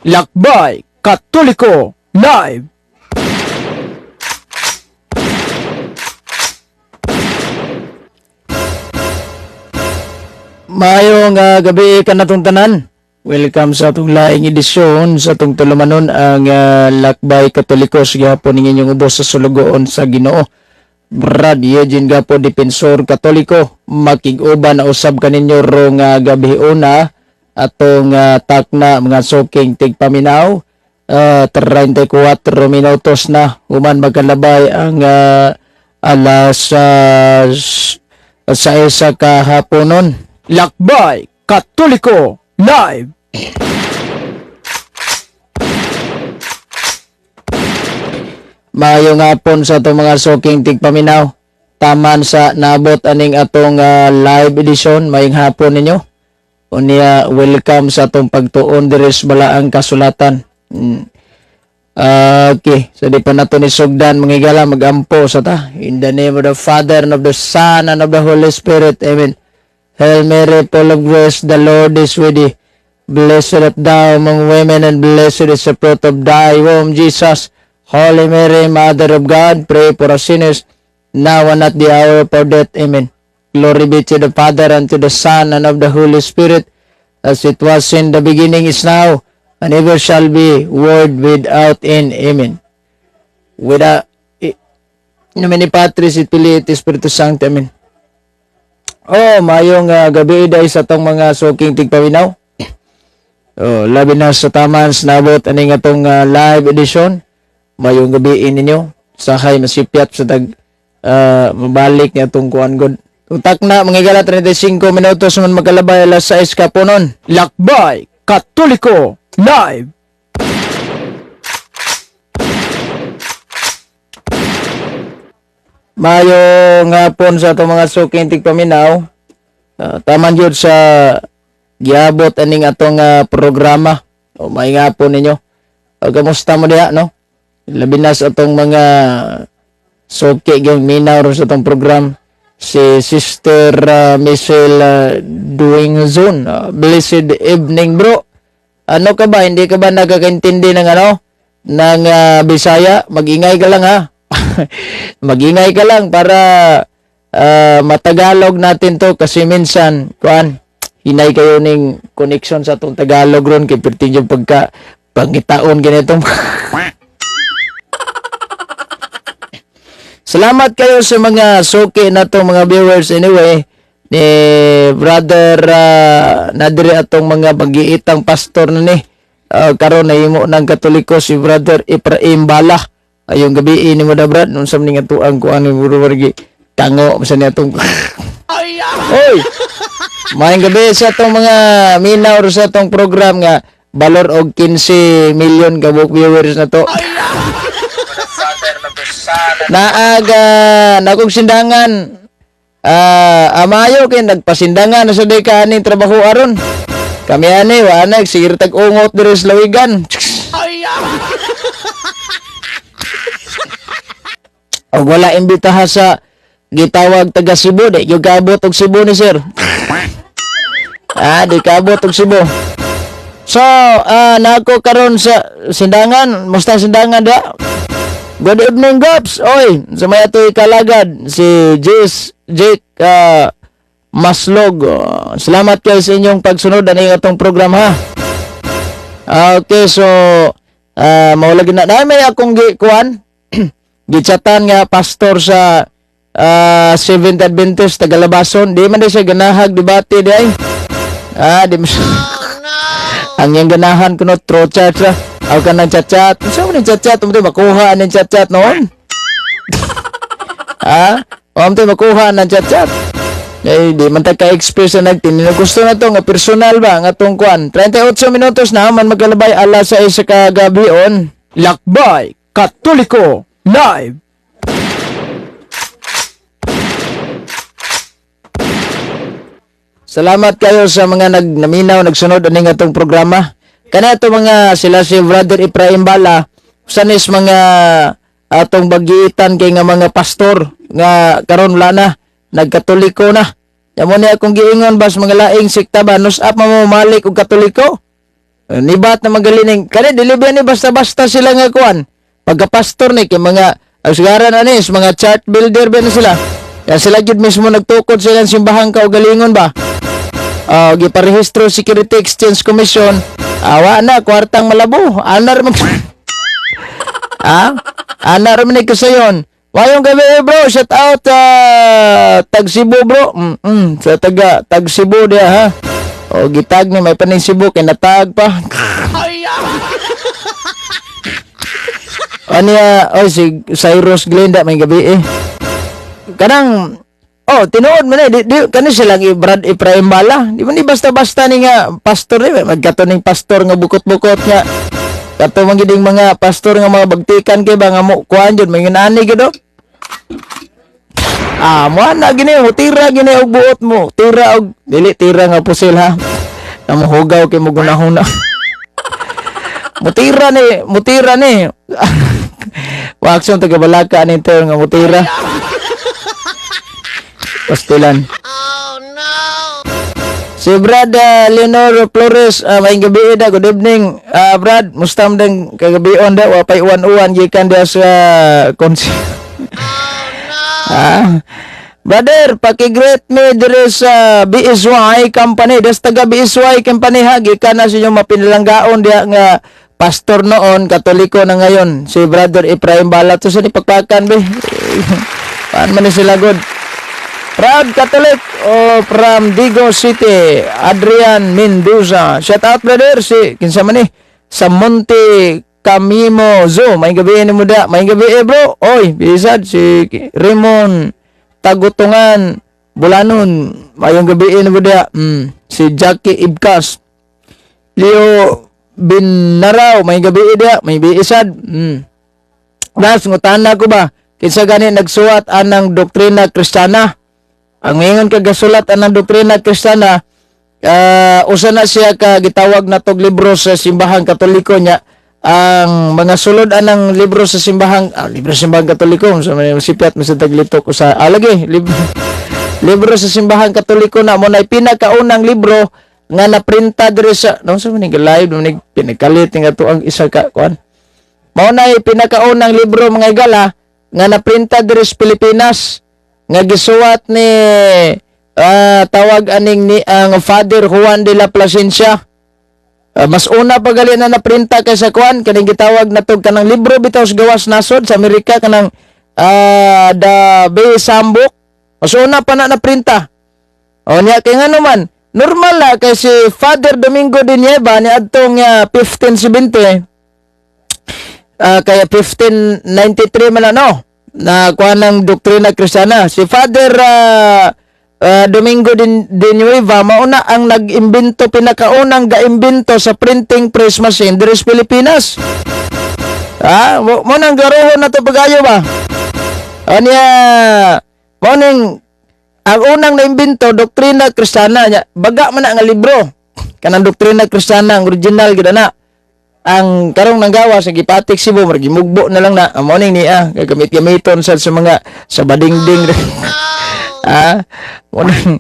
Lakbay Katoliko Live. Mayong gabi ka natong tanan. Welcome sa atong laing edisyon sa atong tulumanon ang Lakbay Katoliko sa gihapon ning inyong ubos sa sulugoon sa Ginoo. Brad Eugene Gapo, Depensor Katoliko, makig-uban na usab kaninyo rong gabi una atong takna mga suking tigpaminaw. 34 minutos na human magkalabay ang alas sa isa kahaponon. Lakbay Katoliko Live. Maayong hapon sa itong mga suking tigpaminaw. Taman sa nabot aning atong live edition. Maayong hapon ninyo. Unya, welcome sa itong pagtuon diris bala ang kasulatan. Okay, so di pa nato ni sugdan mangigala magampo sa ta. In the name of the Father and of the Son and of the Holy Spirit. Amen. Hail Mary, full of grace, the Lord is with thee. Blessed art thou among women, and blessed is the fruit of thy womb, Jesus. Holy Mary, Mother of God, pray for us sinners, now and at the hour of our death. Amen. Glory be to the Father, and to the Son, and of the Holy Spirit, as it was in the beginning, is now, and ever shall be, world without end. Amen. Without nomine Patris et Filii et Spiritus Sancti. Amen. Oh, mayong gabi dahil sa tong mga suking tigpaminaw. Oh, labi na sa taman nabot aning atong live edition. Mayong gabi ninyo. Sahay masipyat sa tag mabalik niya atong kuan god. Utak na mangigala 35 minutos man magkalabay alas 6 kaponon. Lakbay Katoliko Live. Mayong hapon sa itong mga suking tigpaminaw. Taman yun sa giabot aning atong programa. O may hapon ninyo. Kamusta mo diha, no? Labi na sa itong mga suki yung minaw sa itong program. Si Sister Michelle Doing Zone. Blessed evening, bro. Ano ka ba? Hindi ka ba nakakaintindi ng ng Bisaya? Mag-ingay ka lang, ha? Magingay ka lang para matagalog natin to kasi minsan kuan hinay kayo ning connection sa tong Tagalog ron kay perting yung pagka pangitaon ganitong Salamat kayo sa mga suki na tong mga viewers anyway ni brother nadiri atong mga magiitang pastor na ni karon nahimo ng Katoliko si brother Ephraim Bala. Ayong gabi ni mo da brad nung sam ning atuang ko ani buro wargi tango sa ni atong Oy. Maayong gabi sa atong mga minaw sa atong program nga balor og 15 million ka viewers na to. Naaga nakog sindangan amayo kay nagpasindangan na sa deka ni trabaho aron. Kami ani wa na sige tag ungot diri sa lawigan. O wala imbitaha sa gitawag taga Cebu, di yung kabot og Cebu ni sir. Di kabot og Cebu. So, nako karon sa sindangan, musta sindangan da? Good evening, Gops. Oy, sa may ato'y kalagad, si Jake Maslog. Salamat kayo sa inyong pagsunod na itong program, ha? Okay, so, maulagin na. May akong kuhan. Gichatan nga pastor sa Seventh Adventist Tagalabason. Di man di siya ganahag debate di ay. Di man siya. Ang yung ganahan ko no, throw chat siya. Aw ka ng chat-chat. Saan mo ng chat-chat? Umto makuha ng chat-chat noon. Umto makuha ng chat-chat. Di man ka-express na nagtin. Gusto na to nga personal ba? Nga tong kuan. 38 minutos na man magkalabay alas 6 kagabi on. Lakbay Katoliko Live. Salamat kayo sa mga naminaw, nagsunod aning atong programa. Kana ato mga sila si Brother Ephraim Bala, sanis mga atong bagitan kay nga mga pastor nga karon wala na, nagkatoliko na. Yamo ni akong giingon bas mga laing sikta ba nus up mamalik og katoliko. Nibat na magaling. Kani dili ba ni basta-basta sila nga kuan. Pagka-pastor ni kay mga agsugaran anis, mga church builder ba na sila. Kaya sila gid mismo nagtukod sila sa simbahan kaugalingon ba. Giparehistro Security Exchange Commission. Awa na kwartang malabo. Anar man. Anar man ko sayon. Wayong gabi bro, shout out tag Cebu bro. Sa tag Cebu dia ha. Gitag ni may paning Cebu kay natag pa. Si Cyrus Glenda may gabi kanang tinuod man di kani sila gi Brad Ephraim Bala. Di man ni basta-basta ni nga pastor ni magkato ning pastor nga bukot-bukot nga. Kato man giding mga pastor nga mga bagtikan kay ba nga mo kuan jud may nani gid mo na gini tira gini og buot mo. Tira og dili tira nga pusil ha. Amo hugaw kay mo gunahuna. Mutira ni. Waksyon taga Balaka ni ter nga mutira. Pastilan. Oh no. Si Brad Leonor Flores, maayong gabi da. Good evening. Brad, mustam dang kagabion da wa pay uwan gikan da sa konsi. Oh no. Brother, paki-greet me dire sa BSY company. Das taga BSY company ha. Gikan na sa inyong mapinalanggaon diya nga pastor noon, Katoliko na ngayon. Si Brother Ephraim Bala. To sa ni pagpakan be. Paan man ni sila good. Proud Catholic from Digo City, Adrian Mendoza. Shout out brother si kinsa man ni sa Monte Camimo Zoo. May gabi ni muda. May gabi bro. Oy, bisad si Raymond Tagutungan Bulanon. Mayong gabi ni muda. Si Jackie Ibkas. Leo Binaraw. May gabi dia. May biisad. Das ngutana ko ba kinsa gani nagsuwat anang doktrina Kristiyana. Ang ngayon kagasulat anang doktrina Kristiyana, usa na siya ka gitawag na tog libro sa simbahang Katoliko niya. Ang mga sulod anang libro sa simbahang libro sa simbahang Katoliko sa sipiat mo sa taglito ko sa lagi libro sa simbahang Katoliko na mo na pinakaunang libro nga naprinta diri sa sa manig live manig pinakalit nga to ang isa ka kuan. Mao na pinakaunang libro mga igala nga naprinta diri sa Pilipinas. Nga gisuwat ni tawag aning ni ang Father Juan de la Plasencia. Mas una pa gali na naprinta kaysa kuan kaning gitawag na tog kanang libro bitaw sa gawas nasod sa Amerika kanang The Bay Sambok. Mas una pa na naprinta. Nya kay ngano man normal na kay si Father Domingo de Nieva ni adtong 1570 kaya 1593 man na kuan ng doktrina Kristiyana. Si Father Domingo de Nueva mauna ang nag-imbento, pinakaunang ga-imbento sa printing press machine diri sa Pilipinas. Mo nang garohon na to pagayo ba? Anya mo ning ang unang naimbento doktrina Kristiyana nya baga man nga libro kanang doktrina Kristiyana ang original gid na. Ang karong nanggawa sa gipatik Cebu margimugbo na lang na amo ning niya gamit-gamiton sa mga sa badingding mo ning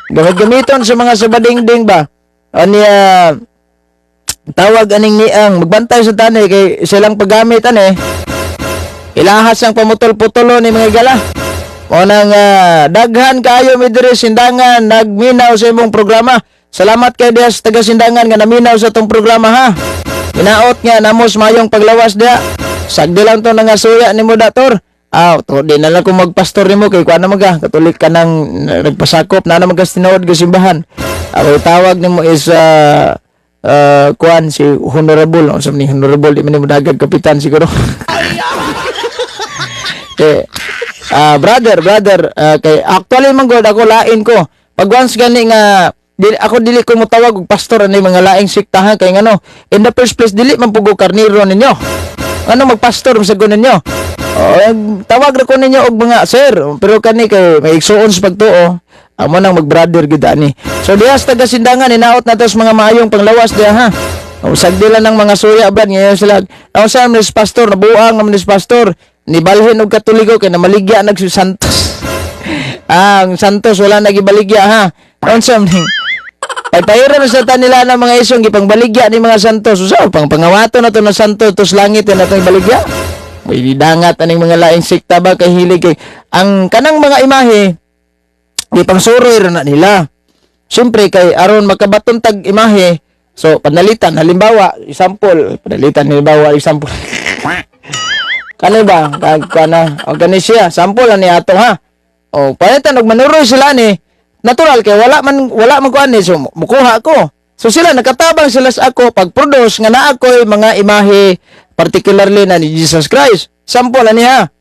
gamit-gamiton sa mga sa badingding ba aniya tawag aning niang magbantay sa tanay kay silang paggamit ilahas ang pamutol-putulo ni mga gala mo nang daghan kaayo mi diri sindangan nagminaw sa imong programa. Salamat kay Dias taga sindangan nga naminaw sa tong programa ha. Inaot nga namos mayong paglawas dia. Sagdi lang to nga suya nimo dator. To di na lang ko magpastor nimo kay kuan na maga Katolik ka nang nagpasakop na naman kas tinuod ka simbahan. Ako tawag nimo is kuan si Honorable. Unsa ni Honorable di man nimo dagag kapitan siguro. Brother kay actually man god ako lain ko. Pag once gani nga dili ko motawag og pastor ani mga laing siktahan kay ngano in the first place dili man pugo karniro ninyo ano magpastor sa gunon ninyo tawag ra ko ninyo og mga sir pero kani kay may igsuon sa pagtuo amo nang magbrother gid ani so dihas taga sindangan inaot na tos mga maayong panglawas diha ha sagdi lang ng mga suya brad ngayon sila sa mis pastor nabuang naman is pastor ni balhin og Katoliko kay namaligya nagsusantos ang santos wala nagibaligya ha unsa man Pagpahira na sa tanila ng mga isong gipangbaligya ni mga santos. So, pang pangawato na to na santos tos langit na itong baligya. May dangat aning mga laing sikta ba kay hilig kay ang kanang mga imahe gipangsuroy ra na nila. Siyempre kay aron makabaton tag imahe. So, panalitan halimbawa, example, Kano ba? O gani siya, sample ani ato ha. O palitan og manuroy sila ni. Natural kay wala man kuan ni so mukuha ko. So sila nakatabang sila sa ako pag-produce nga naa ko'y mga imahe particularly na ni Jesus Christ. Sample ani ha.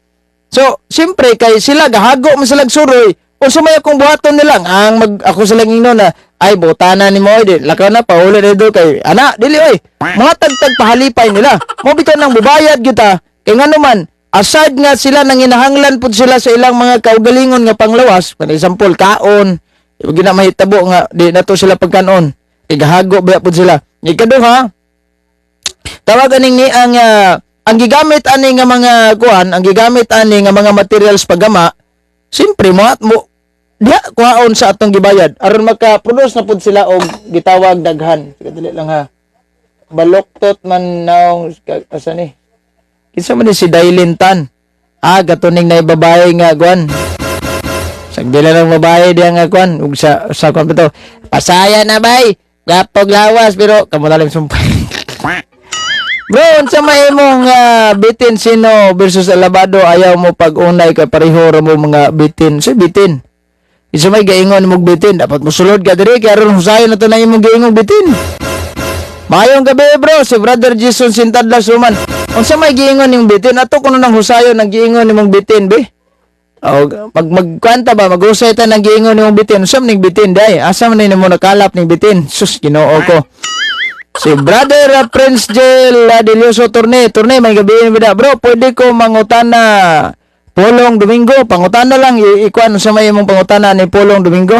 So siyempre kay sila gahago man sila suroy. O sumaya kong buhaton nila ang ako sila ngino na ay botana ni mo di lakaw na pauli dito kay ana dili oy. Mga tagtag pahalipay nila. Mo bitaw nang bubayad kita. Kaya nga naman, aside nga sila nang inahanglan po sila sa ilang mga kaugalingon nga panglawas, for example, kaon, gina mahitabo nga, di na to sila pagkanon, igahago ba po sila. Ikaduha, tawag aning ni ang gigamit ani nga mga kuan, ang gigamit ani nga mga materials paggama, simpre mo diha kuhaon sa atong gibayad, aron maka-produce na pud sila og gitawag daghan. Dili lang ha. Baloktot man naong asa ni. Kinsa man si Dailintan. Gatuning na babae nga kuan. Sagdila lang babae diya nga kuan ug sa kuan to. Pasaya na bay. Gapog lawas pero kamo lalim sumpay. Bro, unsa may imong bitin sino versus alabado ayaw mo pag-unay ka pareho ra mo mga bitin. So bitin. Isa may gaingon mo bitin dapat mosulod ka diri kay aron husayon na to na imong gaingong bitin. Mayong gabi bro, si Brother Jason Sintadlas Suman. Unsa may giingon ning bitin? Ato kuno nang husayon nang giingon nimong bitin be. O pag magkwanta ba maghusay ta nang giingon nimong bitin. Unsa ning bitin day? Asa man nimo nakalap ning bitin? Sus Ginoo ko. Si Brother Prince Jel Delioso Torne may gabi bida bro, pwede ko mangutana Polong Domingo, pangutana lang ikuan unsa may imong pangutana ni Polong Domingo.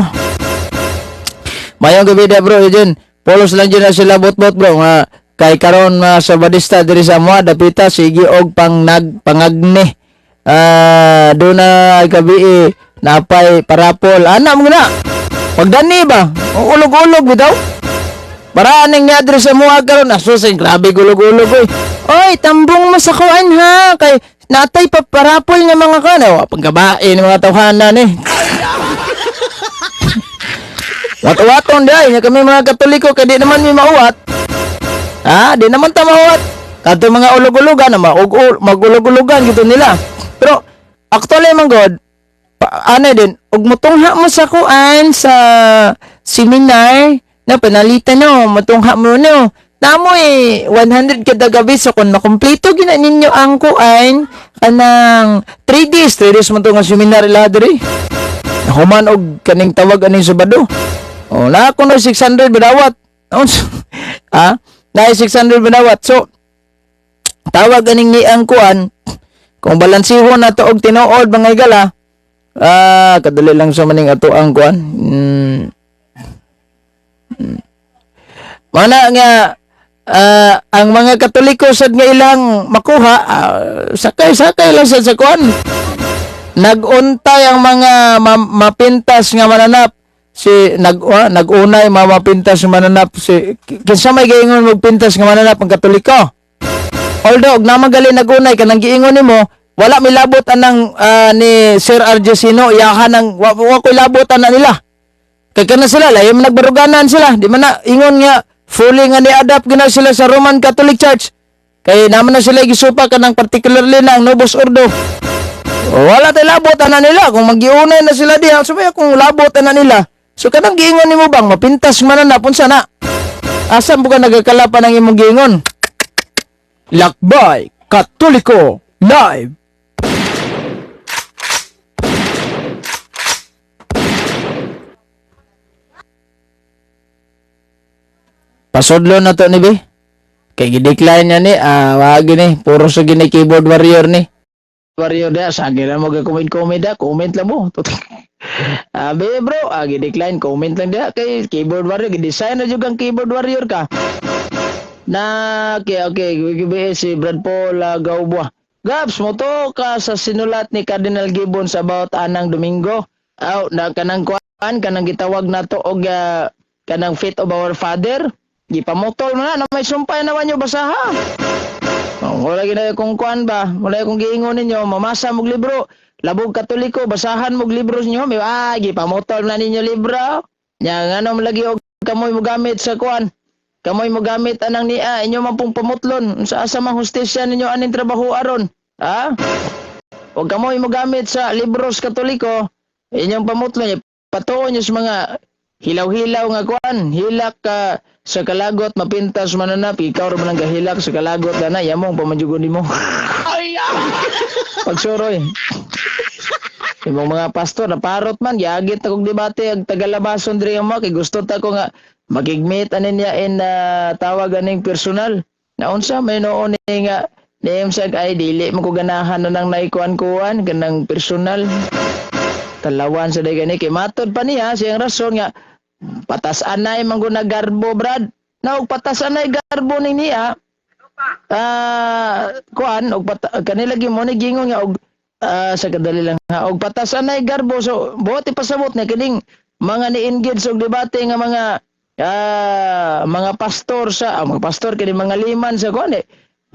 Mayong gabi da bro, yun. Polos lang dyan na sila bot-bot bro nga kay karon sa badista diri sa mga dapita sige og pangagne do na gabi napay parapol ana mo na pagdani ba ulog-ulog bitaw para aning nga diri sa mga karon asus grabe gulog-ulog oy tambong mo sa kuan ha kay natay pa parapol nga mga kana panggabae ni mga tawhanan Wat-waton day, nga kami mga Katoliko kay di naman may mauwat. Di naman ta mauwat. Kadto mga ulog-ulogan na magulog-ulogan gito nila. Pero actually man god, din, ug motungha mo sa kuan sa seminar na panalitan no, motungha mo no. Namo 100 kada gabi so kung makumpleto gina ninyo ang kuan kanang 3 days mo to nga seminar ila diri. Human og kaning tawag aning Sabado. Na ako na 600 bidawat. Na 600 bidawat. So, tawag ganing ni ang kuan. Kung balansihon na to og tinuod mga igala, kadali lang sa maning ato ang kuan. Mana nga, ang mga Katoliko sad nga ilang makuha, sakay lang sa kuan. Naguntay ang mga mapintas nga mananap. Nagunay mamapintas nga mananap kinsa may giingon magpintas nga mananap ang Katoliko. Although namagali nagunay kanang giingon nimo wala milabot anang ni Sir RJ Sino iyahan nang wa ko labot ana nila. Kay kana sila layo man nagbaruganan sila di man na ingon nga fully nga ni-adapt gina sila sa Roman Catholic Church. Kay naman na sila gisupa kanang particularly na ang Novus Ordo. Wala tay labot ana nila kung magiunay na sila diha sumaya kung labot ana nila. So kanang giingon nimo bang mapintas mananap unsa na? Asa mo ka nagakalapan ang imong giingon? Lakbay Katoliko Live. Pasodlo na to ni be. Kay gidecline niya ni wag ni puro sa gini keyboard warrior ni. Warrior da sa gina mo ga comment lang mo. Be bro, gi-decline comment lang dia kay keyboard warrior gi-design na jud ang keyboard warrior ka. Na okay, si Brad Paul Gaubwa. Gaps mo to ka sa sinulat ni Cardinal Gibbons about anang Domingo. Na kanang kuan kanang gitawag nato og kanang faith of our father, gipamutol mo na may sumpay naman nyo basaha. Wala gina kung kuan ba, wala kung giingon ninyo, mamasa mog libro, labog katoliko, basahan mog libro ninyo, may gipamutol na ninyo libro. Nya ngano lagi og kamoy mo gamit sa kuan. Kamoy mo gamit anang niya, inyo man pong pamutlon sa asa man hustisya ninyo aning trabaho aron. Ha? O kamoy mo gamit sa libros katoliko, inyong pamutlon, patuon nyo sa mga hilaw-hilaw nga kuan, hilak ka sa kalagot, mapintas mananap, ikaw rin man ang gahilak sa kalagot na yamong pamanjugon mo. Pagsuroy. Ibang mga pastor, naparot man, giagit akong debate, ag tagalabason diri mo, kay gusto ta ko nga, magigmeet anin niya in tawag aning personal. Naunsa, may noon nga, name sag ay dili mo ko ganahan na nang naikuan-kuan, ganang personal. Talawan sa day gani, kay matod pa niya, siyang rason nga, patas anay mangguna garbo, Brad. Na, patas anay garbo ni niya, kuan, kanilagi mo ni gingon nga, sa kadali lang ha, og patas anay garbo, so buot ipasabot na kining mga ni-engage og debate nga mga pastor sa mga pastor kini mga liman sa kuan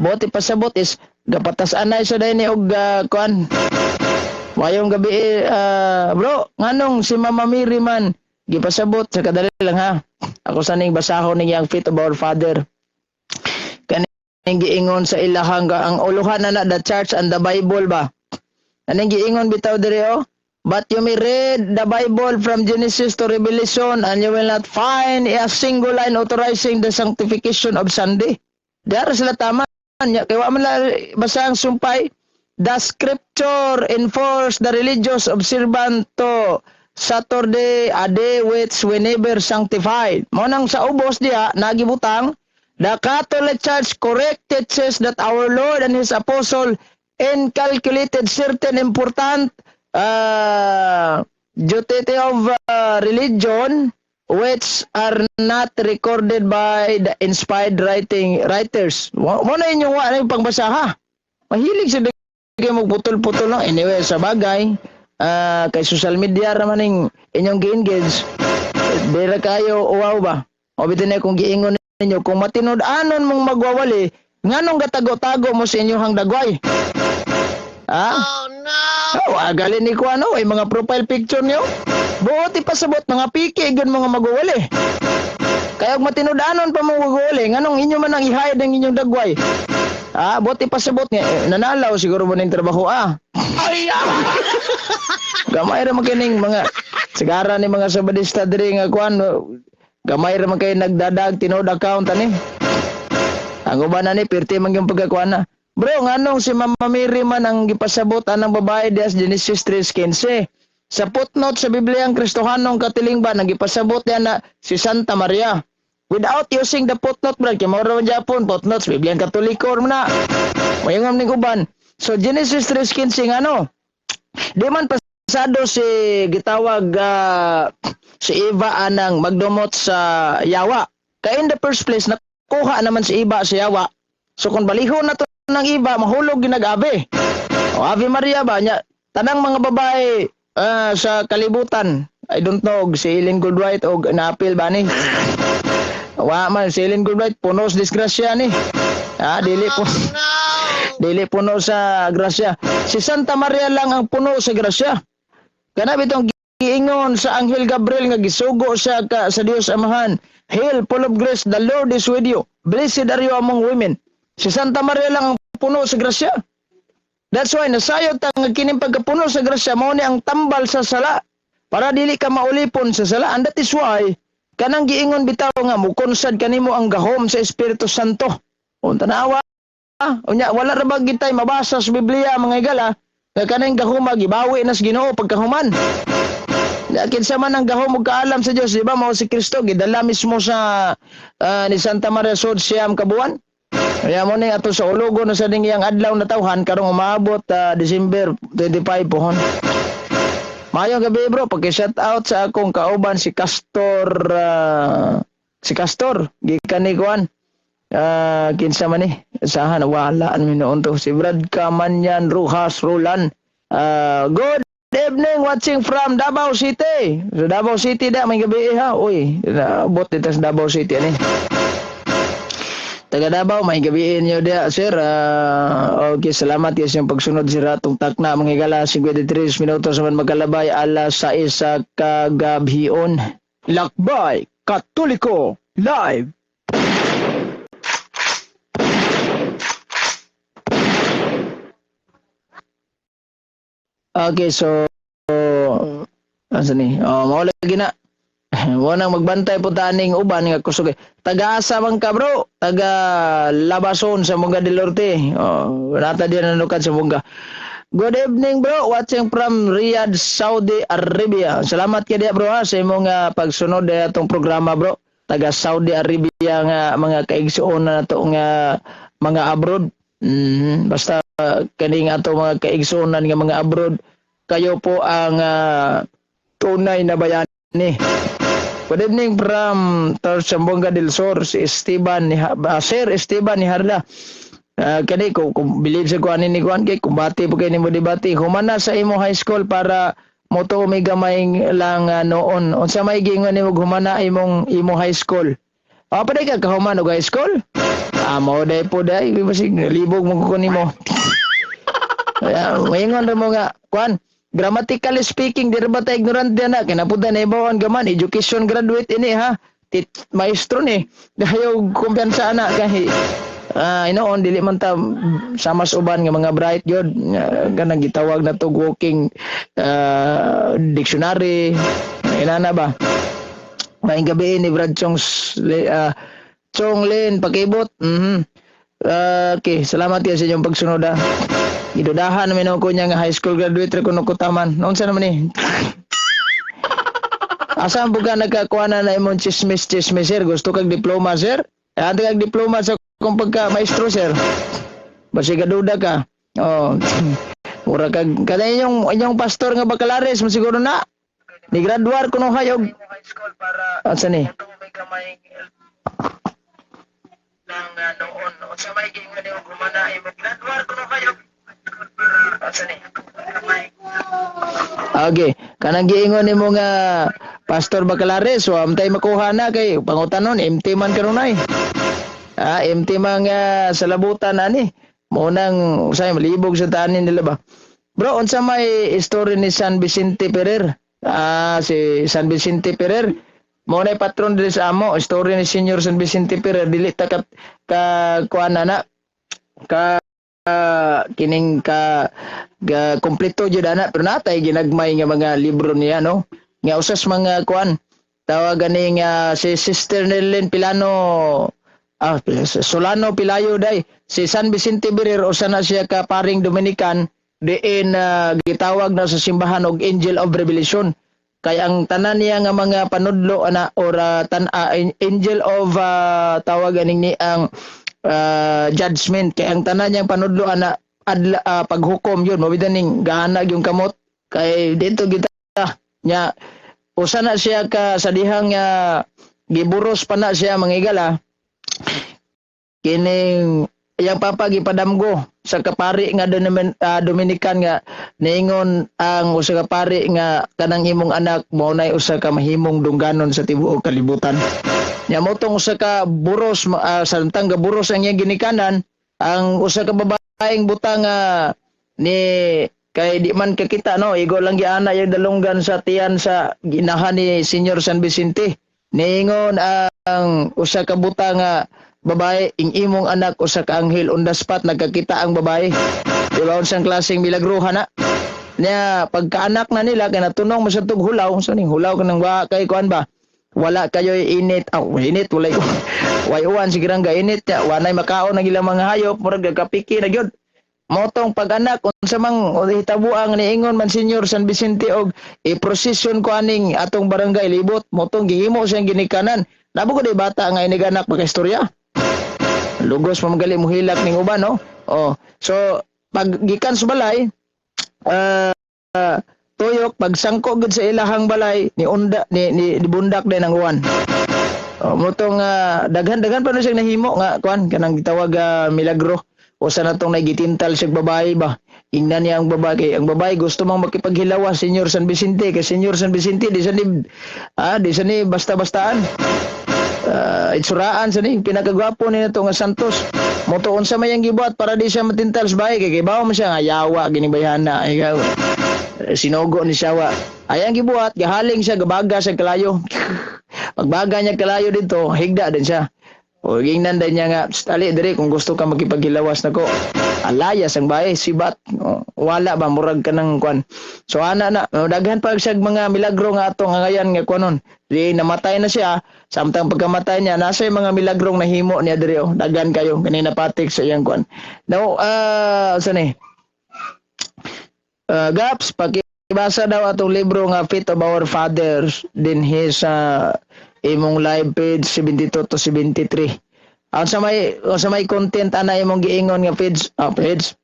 buot ipasabot is gapatas anay sa day ni og kuan mayong gabi bro nganong si Mama Mary man gipasabot sa kadali lang ha, ako saning basahon niyang faith of our father kaning giingon sa ilahang ang uluhan na the church and the Bible ba. Anong giingon bitaw diri but you may read the Bible from Genesis to Revelation and you will not find a single line authorizing the sanctification of Sunday. Dara sila tama nya kay wa man basang sumpay. The scripture enforce the religious observant to Saturday a day which we never sanctified. Mo nang sa ubos diha nagibutang the Catholic Church corrected says that our Lord and His Apostle incalculated certain important duty of religion which are not recorded by the inspired writers. Mo na inyong wa na pangbasa ha. Mahilig sa kay magputol-putol lang. Anyway, sa bagay, kay social media raman ning inyong gi-engage. Dira kayo uwaw ba? O bitin na kung giingon ninyo, kung matinud-anon mong magwawali, nganong gatago-tago mo sa inyong dagway? Ha? Oh no! Agalin ni ko ano, ay mga profile picture niyo. Buot ipasabot, mga piki, gan mga magwawali. Kaya kung matinud-anon pa mong magwawali, nganong inyo man ang ihayad ang inyong dagway? Buot ipasabot nga, nanalaw siguro mo ng trabaho, Ay, gamay raman kining mga sigara ni mga sabadista diri nga kuan, gamay raman kay nagdadag tinod account ani. Ang uban ani perti man yung pagkakuan na. Bro, nganong si Mama Mary man ang gipasabot anang babae dias Genesis 3:15. Sa footnote sa Biblia ang Kristohanong katilingban ang gipasabot niya na si Santa Maria. Without using the footnote, brad, kaya mawala man Japon, footnotes, Biblia ang Katoliko na. Mayungam ning uban. So Genesis 3:15 ano? Di man pasado si gitawag si Eva anang magdumot sa yawa. Kaya in the first place nakuha naman si Eva sa yawa. So kung balihon na to ng Eva, mahulog ginagabi. O Ave Maria ba nya tanang mga babae sa kalibutan. I don't know si Ellen Goldwhite o naapil ba ni? Wa man si Ellen Goldwhite punos disgrasya ni. Dili po. Dili puno sa grasya. Si Santa Maria lang ang puno sa grasya. Kana bitong giingon sa Anghel Gabriel nga gisugo siya sa Dios Amahan. Hail, full of grace, the Lord is with you. Blessed are you among women. Si Santa Maria lang ang puno sa grasya. That's why nasayod ang kining pagkapuno sa grasya mao ni ang tambal sa sala para dili ka maulipon sa sala. And that is why kanang giingon bitaw nga mukonsad kanimo ang gahom sa Espiritu Santo. Unta naawa unya wala ra ba gitay mabasa sa Biblia mga igala nga kanang gahom gibawi na sa Ginoo pagkahuman. Kinsa man ang gahom ug kaalam sa Dios, di ba mao si Kristo gidala mismo sa ni Santa Maria sud siyam kabuan. Kaya mo ni ato sa ulogo na sa ding iyang adlaw na tawhan karong umabot December 25 pohon. Mayong gabi bro, paki-shout out sa akong kauban si Castor gikan ni kuan. Kinsa man ni sahan wala an noon to si Brad Kamanyan Ruhas Roland. Good evening, watching from Davao City. So Davao City da, may gabi ha. Uy, bot dito sa Davao City ani. Taga Davao, may gabiin nyo dia, sir. Okay, salamat yes yung pagsunod sir atong takna. Mga higala, 53 minutos naman magkalabay, alas 6 sa kagabion. Lakbay, Katoliko, live. Okay, so asa ni? Mao lagi na. Wanang magbantay po taning uban nga kusog. Taga-asa man ka bro, taga Labason sa Munga del Norte. Nata diyan nanukat sa Munga. Good evening bro, watching from Riyadh, Saudi Arabia. Salamat kay dia bro ha sa imong pagsunod atong programa bro. Taga Saudi Arabia nga mga kaigsuon na nato nga mga abroad. Basta kaning ato mga kaigsuonan nga mga abroad, kayo po ang tunay na bayani. Good evening from Tarsambonga del Sur, si Esteban ni Sir Esteban ni Harda. Kani ko believe sa kuan ni kuan kay kumbati po kay nimo debate. Humana sa imo high school para mo to may gamay lang noon. Unsa may gingon nimo humana imong high school? Pa day ka kahuman og high school? Mao day po day basig libog mo ko nimo. Mayngon ra mo nga kuan. Grammatically speaking, di ba tayo ignorant din na? Kinapunta na ibawan gaman, education graduate ini ha. Maestro ni. Dahil kumpiyansa na kahit inoon, dili man ta sa mas uban nga mga bright yun. Ganang gitawag na to walking dictionary. Inana ba? Maing gabi ni Brad Chong Lin, pakibot. Okay, salamat ya sa inyong pagsunod ha. Idudahan namin ako niya nga high school graduate rin kuno kutaman. Noon sa naman eh. Asa buka nagkakuha na imong chismis sir? Gusto kag diploma sir? Ate kag diploma sa kung pagka maestro sir. Basi ka duda ka. Mura kag kada inyong pastor nga bakalares mo siguro na. Ni graduar kuno hayog. High school para asa ni? Nang noon sa may gingon ni gumana imong graduar kuno hayog. Okay, kanang giingon nimo nga Pastor Bacalares, so amtay makuha na kay pangutanon empty man karon ay. Empty man nga sa labutan ani. Mo nang say malibog sa tanin nila ba. Bro, unsa may story ni San Vicente Ferrer? Si San Vicente Ferrer mo na patron dili sa amo, story ni Senior San Vicente Ferrer dili ta ka kuan na ka kining ka kompleto jud ana pero natay ginagmay nga mga libro niya no nga usas mga kuan tawagan ni nga si Sister Nelen Pilano Solano Pilayo day si San Vicente Ferrer usa na siya ka paring Dominican diin gitawag na sa simbahan og Angel of Revelation kay ang tanan niya nga mga panudlo ana or Angel of tawagan ni ang judgment kay ang tanan niyang panudloan na paghukom yun mabidan ning gahanag yung kamot kay dito kita nya usa na siya ka sa dihang giburos pa na siya mangigala kining yang papa gipadamgo sa kapari nga Dominican nga niingon ang usa ka pari nga kanang imong anak mao nay usa ka mahimong dungganon sa tibuok kalibutan. Nya mo tong usa ka buros samtang ga buros ang iyang ginikanan ang usa ka babaeng butang ni kay di man kakita no igo lang giana yung dalunggan sa tiyan sa ginahan ni Senior San Vicente niingon ang usa ka butang babae ing imong anak usa ka anghel on the spot nagkakita ang babae di ba unsang klaseng milagruha na nya pagkaanak na nila kay natunong mo sa tug hulaw so ning hulaw kanang wa kay kuan ba wala kayo init init walay uwan sigirang ga init ya wanay makaon ng ilang mga hayop murag gagapiki na gyud motong pag-anak unsa mang hitabuang niingon man Senior San Vicente og i-procession ko aning atong barangay libot motong gihimo siyang ginikanan nabo ko di bata nga iniganak pagkaistorya lugos mamagali mo hilak ning uban no so pag gikan sa balay tuyok pagsangko gud sa ilahang balay ni bundak din ang uwan. Motong daghan-daghan pa no siya nahimo nga kuan kanang gitawag milagro. O sa natong nagitintal siya babae ba. Ingnan niya ang babae. Ang babae gusto mang makipaghilawas, Senyor San Vicente. Kay Senyor San Vicente, di sa ni basta-bastaan. Itsuraan sa ni, pinakagwapo ni nato nga Santos. Motoon sa mayang gibuhat para di siya matintal sa bahay. Kay kibaw mo siya nga, yawa, ginibayhana. Ikaw, sinogo ni siya. Ayang gibuhat, gahaling siya, gabaga sa kalayo. Pagbaga niya kalayo dito, higda din siya. O gingnan din niya nga, ali dire kung gusto ka makipaghilawas nako. Alayas ang bae, sibat. O, wala ba murag ka ng kwan. So ana na, daghan pa siya mga milagro nga ato nga ngayon nga kunon. Di namatay na siya, samtang pagkamatay niya nasa mga milagrong nahimo niya dire oh. Daghan kayo kanina patik sa iyang kwan. Now, saan Gaps, pakibasa daw atong libro nga Faith of Our Fathers din his imong live page 72 to 73. Sa may content ana imong giingon nga page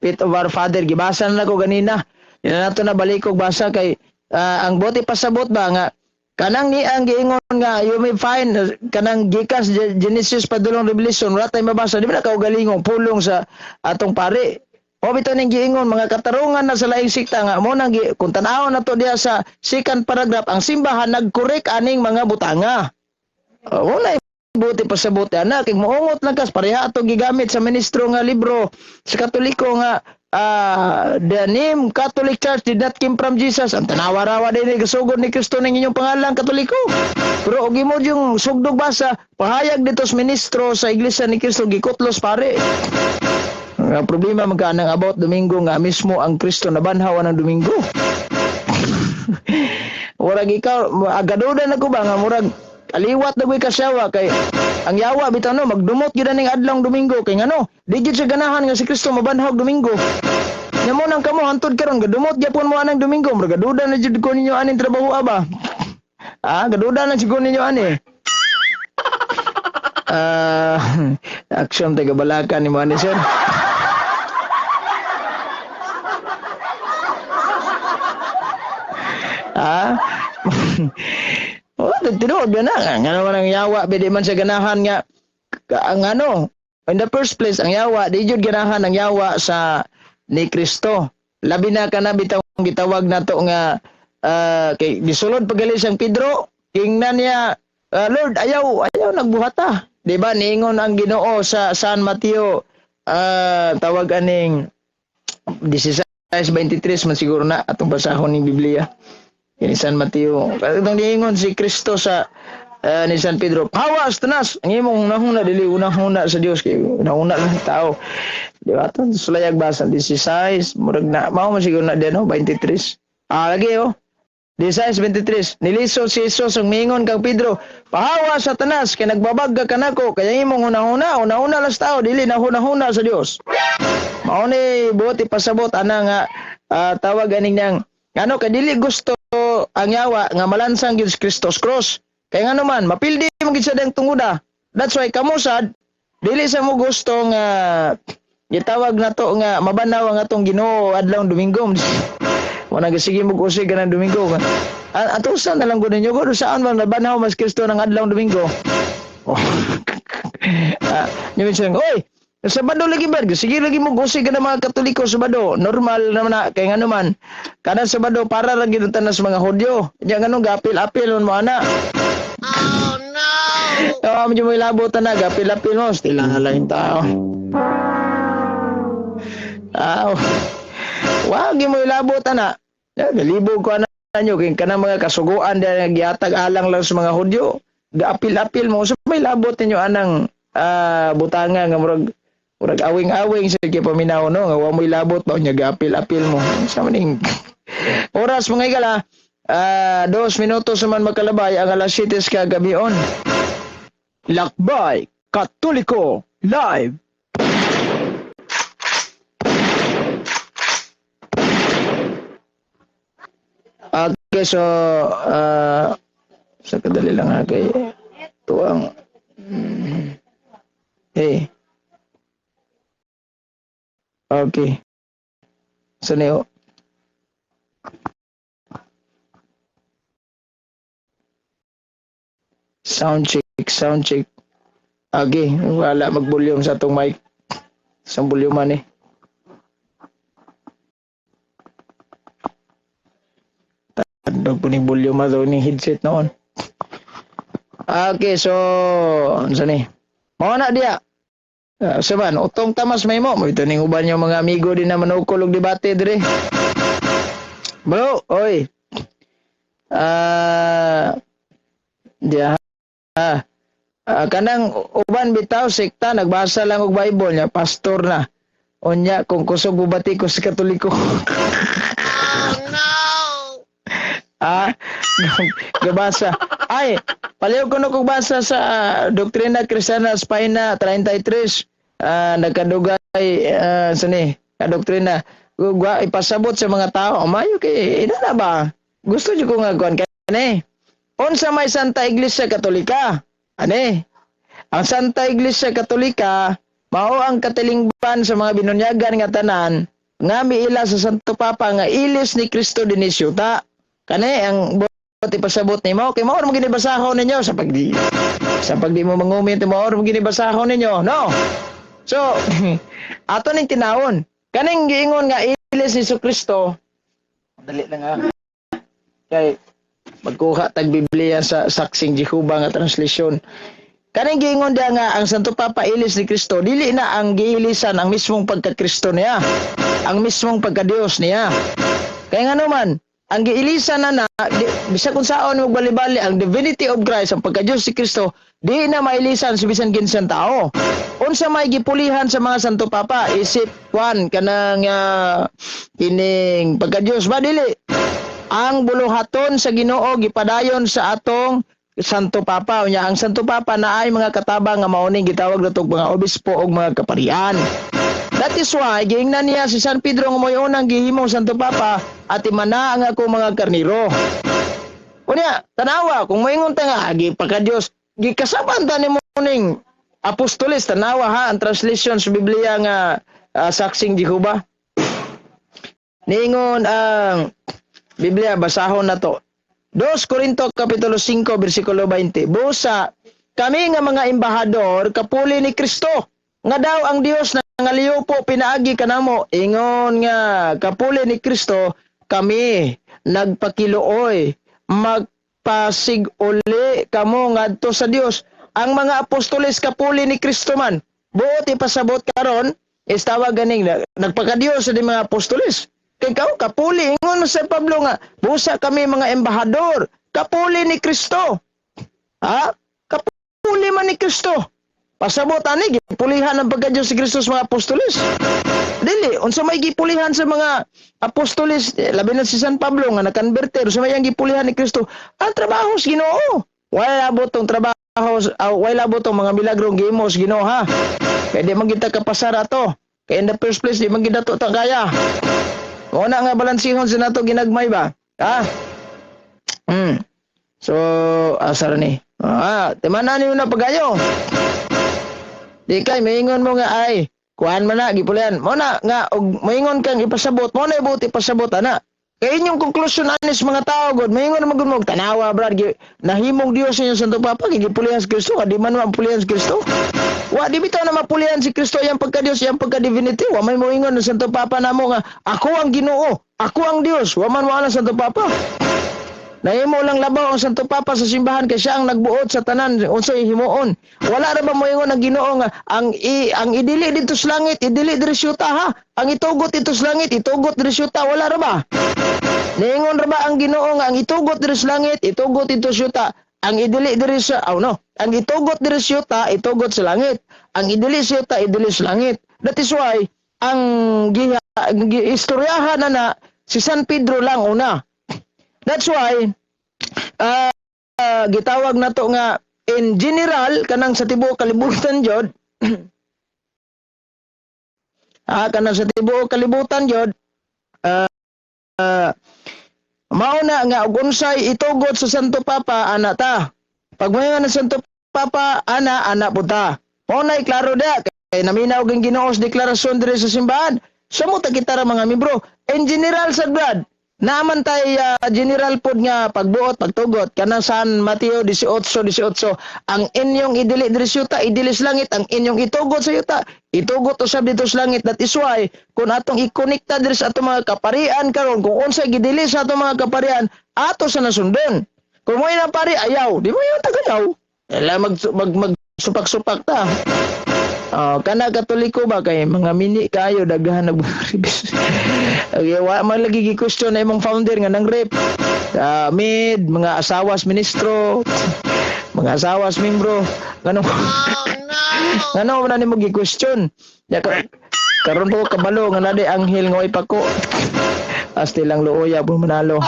Faith of Our Father gibasa na ko ganina. Ina nato na balik og basa kay ang bote pasabot ba nga kanang ni ang giingon nga you may find kanang gikas Genesis padulong Revelation wala tay mabasa di ba kaugalingong pulong sa atong pare. O bitaw ning giingon mga katarungan na sa laing sikta nga mo nang kung tan-awon nato diha sa second paragraph ang simbahan nagkorek aning mga butanga. Wala buti pasabot ana kay moongot lang kas pareha ato gigamit sa ministro nga libro sa Katoliko nga the name Catholic Church did not came from Jesus. Ang tanawa-rawa din gasugod ni Kristo ng inyong pangalan Katoliko. Pero og imo yung sugdog basa pahayag dito sa ministro sa Iglesia ni Kristo gikutlos pare. Ang problema magkanang about Domingo nga mismo ang Kristo nabanhaw ng Domingo. Murag ikaw agaduda na ko ba nga murag aliwat na ko'y kasyawa kay ang yawa bitaw no magdumot gyud ning adlong Domingo kay ngano di gyud sa ganahan nga si Kristo mabanhaw Domingo. Nya mo nang kamo hantud karon gadumot gyapon mo anang Domingo murag gaduda na jud ko ninyo aning trabaho aba. Gaduda na siguro ninyo ani. Action taga balakan ni mo ani sir. Tinuod na nga naman ang yawa bidi man sa ganahan nga ang in the first place ang yawa di jud ganahan ang yawa sa ni Kristo labi na kana bitaw gitawag nato nga kay gisulod pagali siyang Pedro ingnan niya Lord ayaw nagbuhata di ba niingon ang Ginoo sa San Mateo tawag aning 16:23 man siguro na atong basahon ning Biblia. Ini San Mateo. Katong niingon si Kristo sa ni San Pedro. Hawas tanas ang imong unahuna dili unahuna sa Dios kay unahuna lang tao. Di ba? Aton sulayag basa 16 murag na mao man siguro na din 23. Lagi 16:23. Nilisod si Jesus ang miingon kang Pedro, pahawa sa tanas kay nagbabag ka kanako kaya imong unahuna lang sa tao dili na hunahuna sa Dios. Mao ni buti pasabot ana nga tawag aning nang kay dili gusto ang yawa nga malansang gyud Kristos cross. Kay ngano man mapildi mo gid sa dang tunguda. That's why kamo sad dili sa mo gusto nga gitawag nato nga mabanaw ang atong Ginoo adlawng Domingo. Wala sige mo usig kanang Domingo. Atusan na lang gud ninyo gud saan man nabanaw mas Kristo ng adlawng Domingo. Nyo saying, oy, Sabado lagi ba? Sige lagi mo gusig ka ng mga Katoliko Sabado. Normal naman na. Kaya nga naman, kada Sabado para lagi ng tanas mga Hudyo. Diyan nga nung gapil-apil mo ana. Oh no! Medyo mo ilabutan na, gapil-apil mo. Still na lang yung tao. Wag mo ilabutan na. Galibog ko na nyo. Kaya ka ng mga kasuguan dahil nag-iatag alang lang sa mga Hudyo. Gapil-apil mo. So may labot ninyo anang butanga nga murag awing-awing sa paminaw no nga wa mo ilabot ba nya gapil-apil mo sa maning oras mga igala 2 minutos man makalabay ang alas 7 ka gabion. Lakbay Katoliko Live. Okay, so sa kadali lang kay tuang hey. Okay. Saneo. Sound check. Okay, wala mag-volume sa tong mic. Sa volume man eh. Dog po ni volume ato ni headset noon. Okay, so ano ni? Mao na dia. Saban, utong tamas may mo ito ning uban yung mga amigo din na manukol og debate dire. Bro, oy. Dia kanang uban bitaw sekta nagbasa lang og Bible nya pastor na. Unya kung kusog bubati ko sa Katoliko. Gabasa. Ay, paliw ko no kung basa sa Doktrina Kristiyana Spina 33. Nagkadugay sani doktrina gwa ipasabot sa mga tao mayo kay ina na ba gusto jud ko nga kuan kani unsa may Santa Iglesia Katolika ani ang Santa Iglesia Katolika mao ang katilingban sa mga binunyagan nga tanan nga miila sa Santo Papa nga ilis ni Kristo dinhi syuta kani ang buot ipasabot nimo kay mao mo ginibasahon ninyo sa pagdi mo mangumit mao mo ginibasahon ninyo no. So, ato ning tinawon. Kaning giingon nga ilis ni Kristo. Dali lang ha. Kay magkuha tag Biblia sa Saksing Jehovah nga translasyon. Kaning giingon dia nga ang Santo Papa ilis ni Kristo, dili na ang giilisan ang mismong pagka-Kristo niya. Ang mismong pagka-Dios niya. Kay nga naman, ang giilisan na bisag kung saon mo bali-bali ang divinity of Christ, ang pagka-Dios si Kristo, di na mailisan sa bisan ginsang tao. Unsa may gipulihan sa mga Santo Papa, isip kwan kanang kining pagka-Dios ba dili? Ang buluhaton sa Ginoo gipadayon sa atong Santo Papa. Unya ang Santo Papa naay mga katabang nga maoning gitawag natong mga obispo og mga kaparian. That is why giingnan niya si San Pedro nga moy unang gihimong Santo Papa at imana ang ako mga karniro. Unya, tanawa kung moingon ta nga agi pagka-Dios, gikasaban ta ni muning apostoles tanawa ha ang translation sa Biblia nga Saksing Jehovah. Ningon ang Biblia basahon na to. 2 Corinto kapitulo 5 bersikulo 20. Busa kami nga mga embahador kapuli ni Kristo nga daw ang Dios na ngaliw po pinaagi kanamo ingon nga kapuli ni Kristo kami nagpakiluoy magpasiguli kamo ngadto sa Dios. Ang mga apostoles kapuli ni Kristo man buot ipasabot karon is tawag ganing nagpaka-Dios sa mga apostoles. Kay kao kapuli ingon sa Pablo nga busa kami mga embahador kapuli ni Kristo. Ha? Kapuli man ni Kristo. Pasabot ani gipulihan ang pagka-Dios si Kristo sa mga apostoles. Dili unsa may gipulihan sa mga apostoles labi na si San Pablo nga nakonverter sa may gipulihan ni Kristo ang trabaho sa Ginoo. Wala labot tong trabaho wala labot tong mga milagrong gihimo sa Ginoo ha. Kay di man kita kapasara to. Kay in the first place di man gid dato ta kaya. Una nga balansihon sa nato ginagmay ba? Ha? So asar ni. Timanan niyo na pagayo. Di kay maingon mo nga ay kuan man na gipulian mo na nga og maingon kang ipasabot mo na ibuti pasabot ana kay inyong konklusyon anis mga tao god maingon na magud tanawa brad nahimong Dios sa Santo Papa gipulian si Kristo di man mapulian si Kristo wa di bitaw na mapulian si Kristo yang pagka-Dios yang pagka-divinity wa may moingon ng Santo Papa namo nga ako ang Ginoo ako ang Dios wa man wala Santo Papa. Nahimo lang labaw ang Santo Papa sa simbahan kay siya ang nagbuot sa tanan unsay himuon. Wala ra ba moingon ang Ginoo nga ang idili dito sa langit, idili diri syuta ha. Ang itugot dito sa langit, itugot diri syuta wala ra ba? Ningon ra ba ang Ginoo nga ang itugot diri sa langit, itugot dito syuta, ang idili diri sa ang itugot diri syuta, itugot sa langit. Ang idili syuta, idili sa langit. That is why ang istoryahan na si San Pedro lang una. That's why gitawag na to nga in general kanang sa tibuok kalibutan jud kanang sa tibuok kalibutan jud mauna nga og unsay itugot sa Santo Papa ana ta pag mayon ng Santo Papa ana puta mauna klaro da kay naminaw ang Ginoo sa deklarasyon diri sa simbahan. Samo ta kita ra mga miyembro in general sa brad Naman tay general pod nga pagbuot pagtugot kana San Mateo 18:18 ang inyong idili diri sa yuta idilis langit ang inyong itugot sa yuta itugot usab dito sa langit. That is why kung atong i-connecta diri sa atong mga kaparian karon kung unsay gidili sa atong mga kaparian ato sa nasundon. Kung mo ina pari ayaw di mo yung tagayaw ala mag supak-supak ta. Kana Katoliko ba kay mga mini kayo daghan nag-ribis. Okay, wa man lagi gi-question na imong founder nga nang rape. Mid mga asawas ministro, mga asawas membro. Ngano? Ngano man nimo gi-question? Ya karon po kabalo nga nade anghel nga way pako. Asti lang luoya po manalo.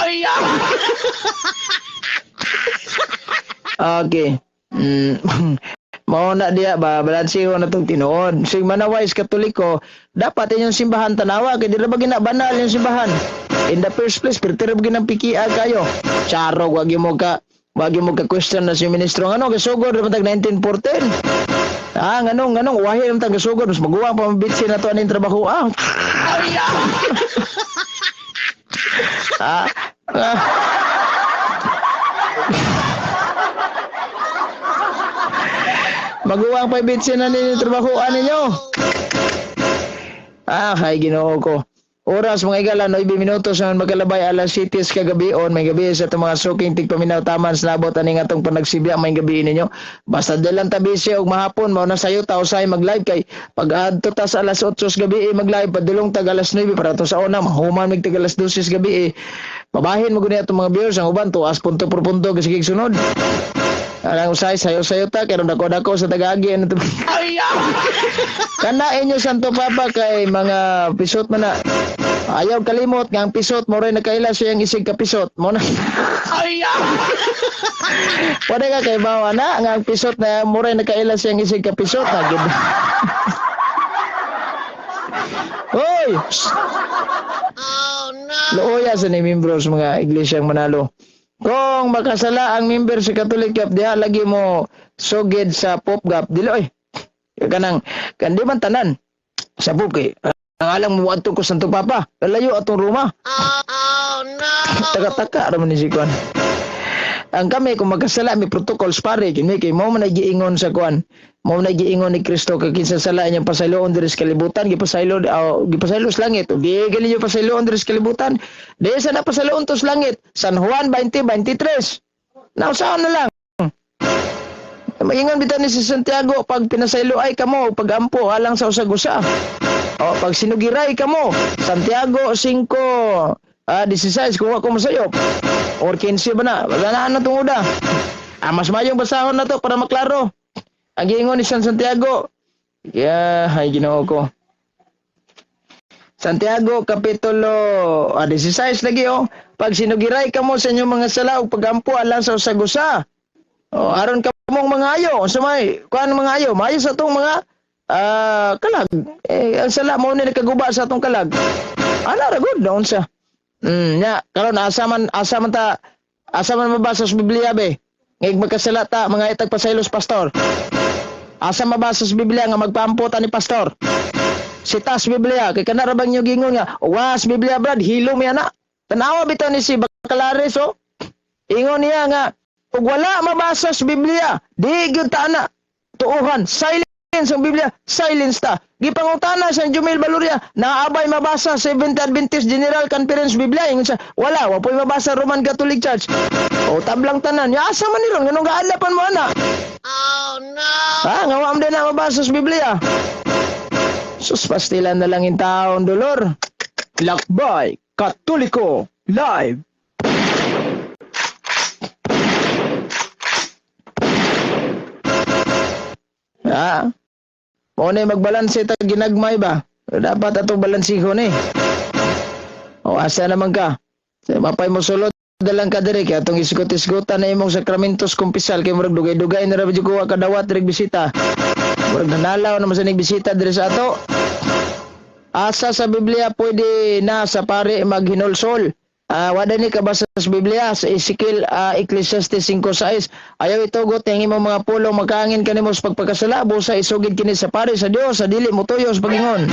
Okay. Mao na diya ba balanseho na tong tinuod. Sing manawais Katoliko, dapat inyong simbahan tanawa kay dira ba ginabanal yung simbahan. In the first place, pertira ba ginang pikian kayo. Charo wag mo ka question na si ministro ngano gasugod ra matag 1914. Nganong wahi man tag gasugod mas maguwa pa mabitsi na to aning trabaho. Maguwang pa bitsin na ninyo trabahoan ninyo. Kay Ginoo ko. Oras mga igala 9 minutos na magkalabay alas 7 kagabion may gabi sa itong mga suking tigpaminaw taman sa nabot aning atong panagsibya may gabi ninyo. Basta dalang tabi siya og mahapon mao na sayo ta usay mag-live kay pag adto ta sa alas 8 gabi mag-live padulong tag alas 9 para to sa una mahuman mig tag alas 12 gabi. Mabahin mo guni atong mga viewers ang uban tuas punto por punto sige sunod. Alang usay sayo-sayo ta karon dako-dako sa tagagi ano to. Kana inyo Santo Papa kay mga pisot man na. Ayaw kalimot nga ang pisot mo rin nakaila siyang isig ka pisot mo na. Pwede ka kay bawa na nga ang pisot na mo rin nakaila siyang isig ka pisot na gid. Hoy! Oh no. Looya sa ni membros mga iglesyang Manalo. Kung makasala ang member sa Catholic Gap, diha lagi mo sugid sa Pop Gap. Dilo kanang kandi man tanan sa Pop kay ang alang mo adto ko Santo Papa. Layo atong Roma. Oh no. Taka-taka ra man ni si Kwan. Ang kami kung magkasala may protocols pare kini kay mo man giingon sa Kwan. Mo na giingon ni Kristo kay kinsa sala niyang pasayloon diri sa kalibutan gipasaylo sa langit ug gali niyo pasayloon diri sa kalibutan dili sa napasayloon to sa langit. San Juan 20:23 nausaon na lang maingon bitan ni si Santiago pag pinasaylo ay kamo pagampo alang sa usag-usa pag sinugiray kamo Santiago 5:16 kung ako masayop or 15 ba na wala na tong uda mas mayong basahon na to para maklaro. Ang giingon ni San Santiago. Hay Ginoo ko. Santiago kapitulo 16 lagi Pag sinugiray kamo sa inyong mga sala ug pagampo alang sa usag-usa. Aron kamong mga ayo, sumay, kuan mga ayo, maayo sa tong mga kalag. Ang sala mo ni nakaguba sa tong kalag. Ana ra gud daon sa. Karon asa man mabasa sa Biblia be. Ngig magkasala ta mga itag pasaylos pastor. Asa mabasa sa Biblia nga magpaamputa ni pastor? Sitas Biblia kay kana ra bang nyo gingon nga was Biblia brad hilom ya na. Tanawa bitaw ni si Bacalares ingon niya nga ug wala mabasa sa Biblia di gyud ta ana tuuhan silence ang Biblia silence ta. Gipangutana sa Jumel Baluria naabay mabasa Seventh Adventist General Conference Biblia ingon sa wala wa poy mabasa Roman Catholic Church. Tablang tanan ya asa man niron nganong gaalapan mo ana? Oh no. Nga wa din na mabasa sa Biblia. Sus pastilan na lang in taon dolor. Lakbay Katoliko live. Mo na magbalanse ta ginagmay ba? Dapat ato balansihon asa naman ka? Mapay mo sulod dalang ka diri kay atong isgot-isgotan na imong sakramentos kumpisal kay murag dugay-dugay na ra jud ko kadawat diri bisita. Murag nanalaw naman sa bisita diri sa ato. Asa sa Biblia pwede na sa pare maghinulsol. Wala ni kabasa sa Biblia sa Ezekiel Ecclesiastes 5:6 ayaw itugot ang imong mga pulong magkaangin kanimo sa pagpakasala busa isugid kini sa pare sa Dios sa dili mo tuyo sa pagingon.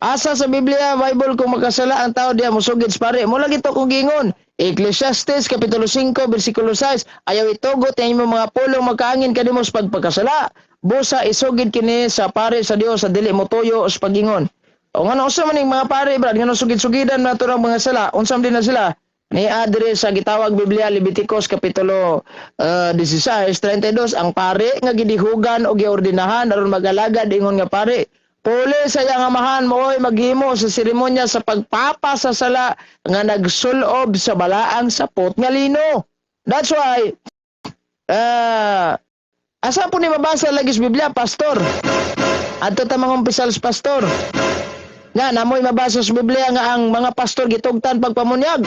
Asa sa Biblia, Bible, kung makasala ang tao diya musugid sa pare. Mula gito kung gingon. Ecclesiastes Kapitulo 5 versikulo 6, ayaw itugot ang imong mga pulong magkaangin kadimo sa pagpagkasala. Busa isugid kini sa pare sa Dios sa dili mo tuyo sa pagingon. O ngano usa man ning mga pare brad ngano sugid-sugidan nato ang mga sala, unsam din na sila. Ni adre sa gitawag Biblia Leviticus Kapitulo 16:32, ang pare nga gidihugan o giordinahan aron mag-alagad ingon nga pare. Puli sa iyang amahan mooy maghimo sa seremonya sa pagpapa sa sala nga nagsulob sa balaang sapot nga lino. That's why asa po ni mabasa lagi sa Biblia, pastor? Adto ta mga umpisal sa pastor. Nga namoy mabasa sa Biblia nga ang mga pastor gitugtan pagpamunyag.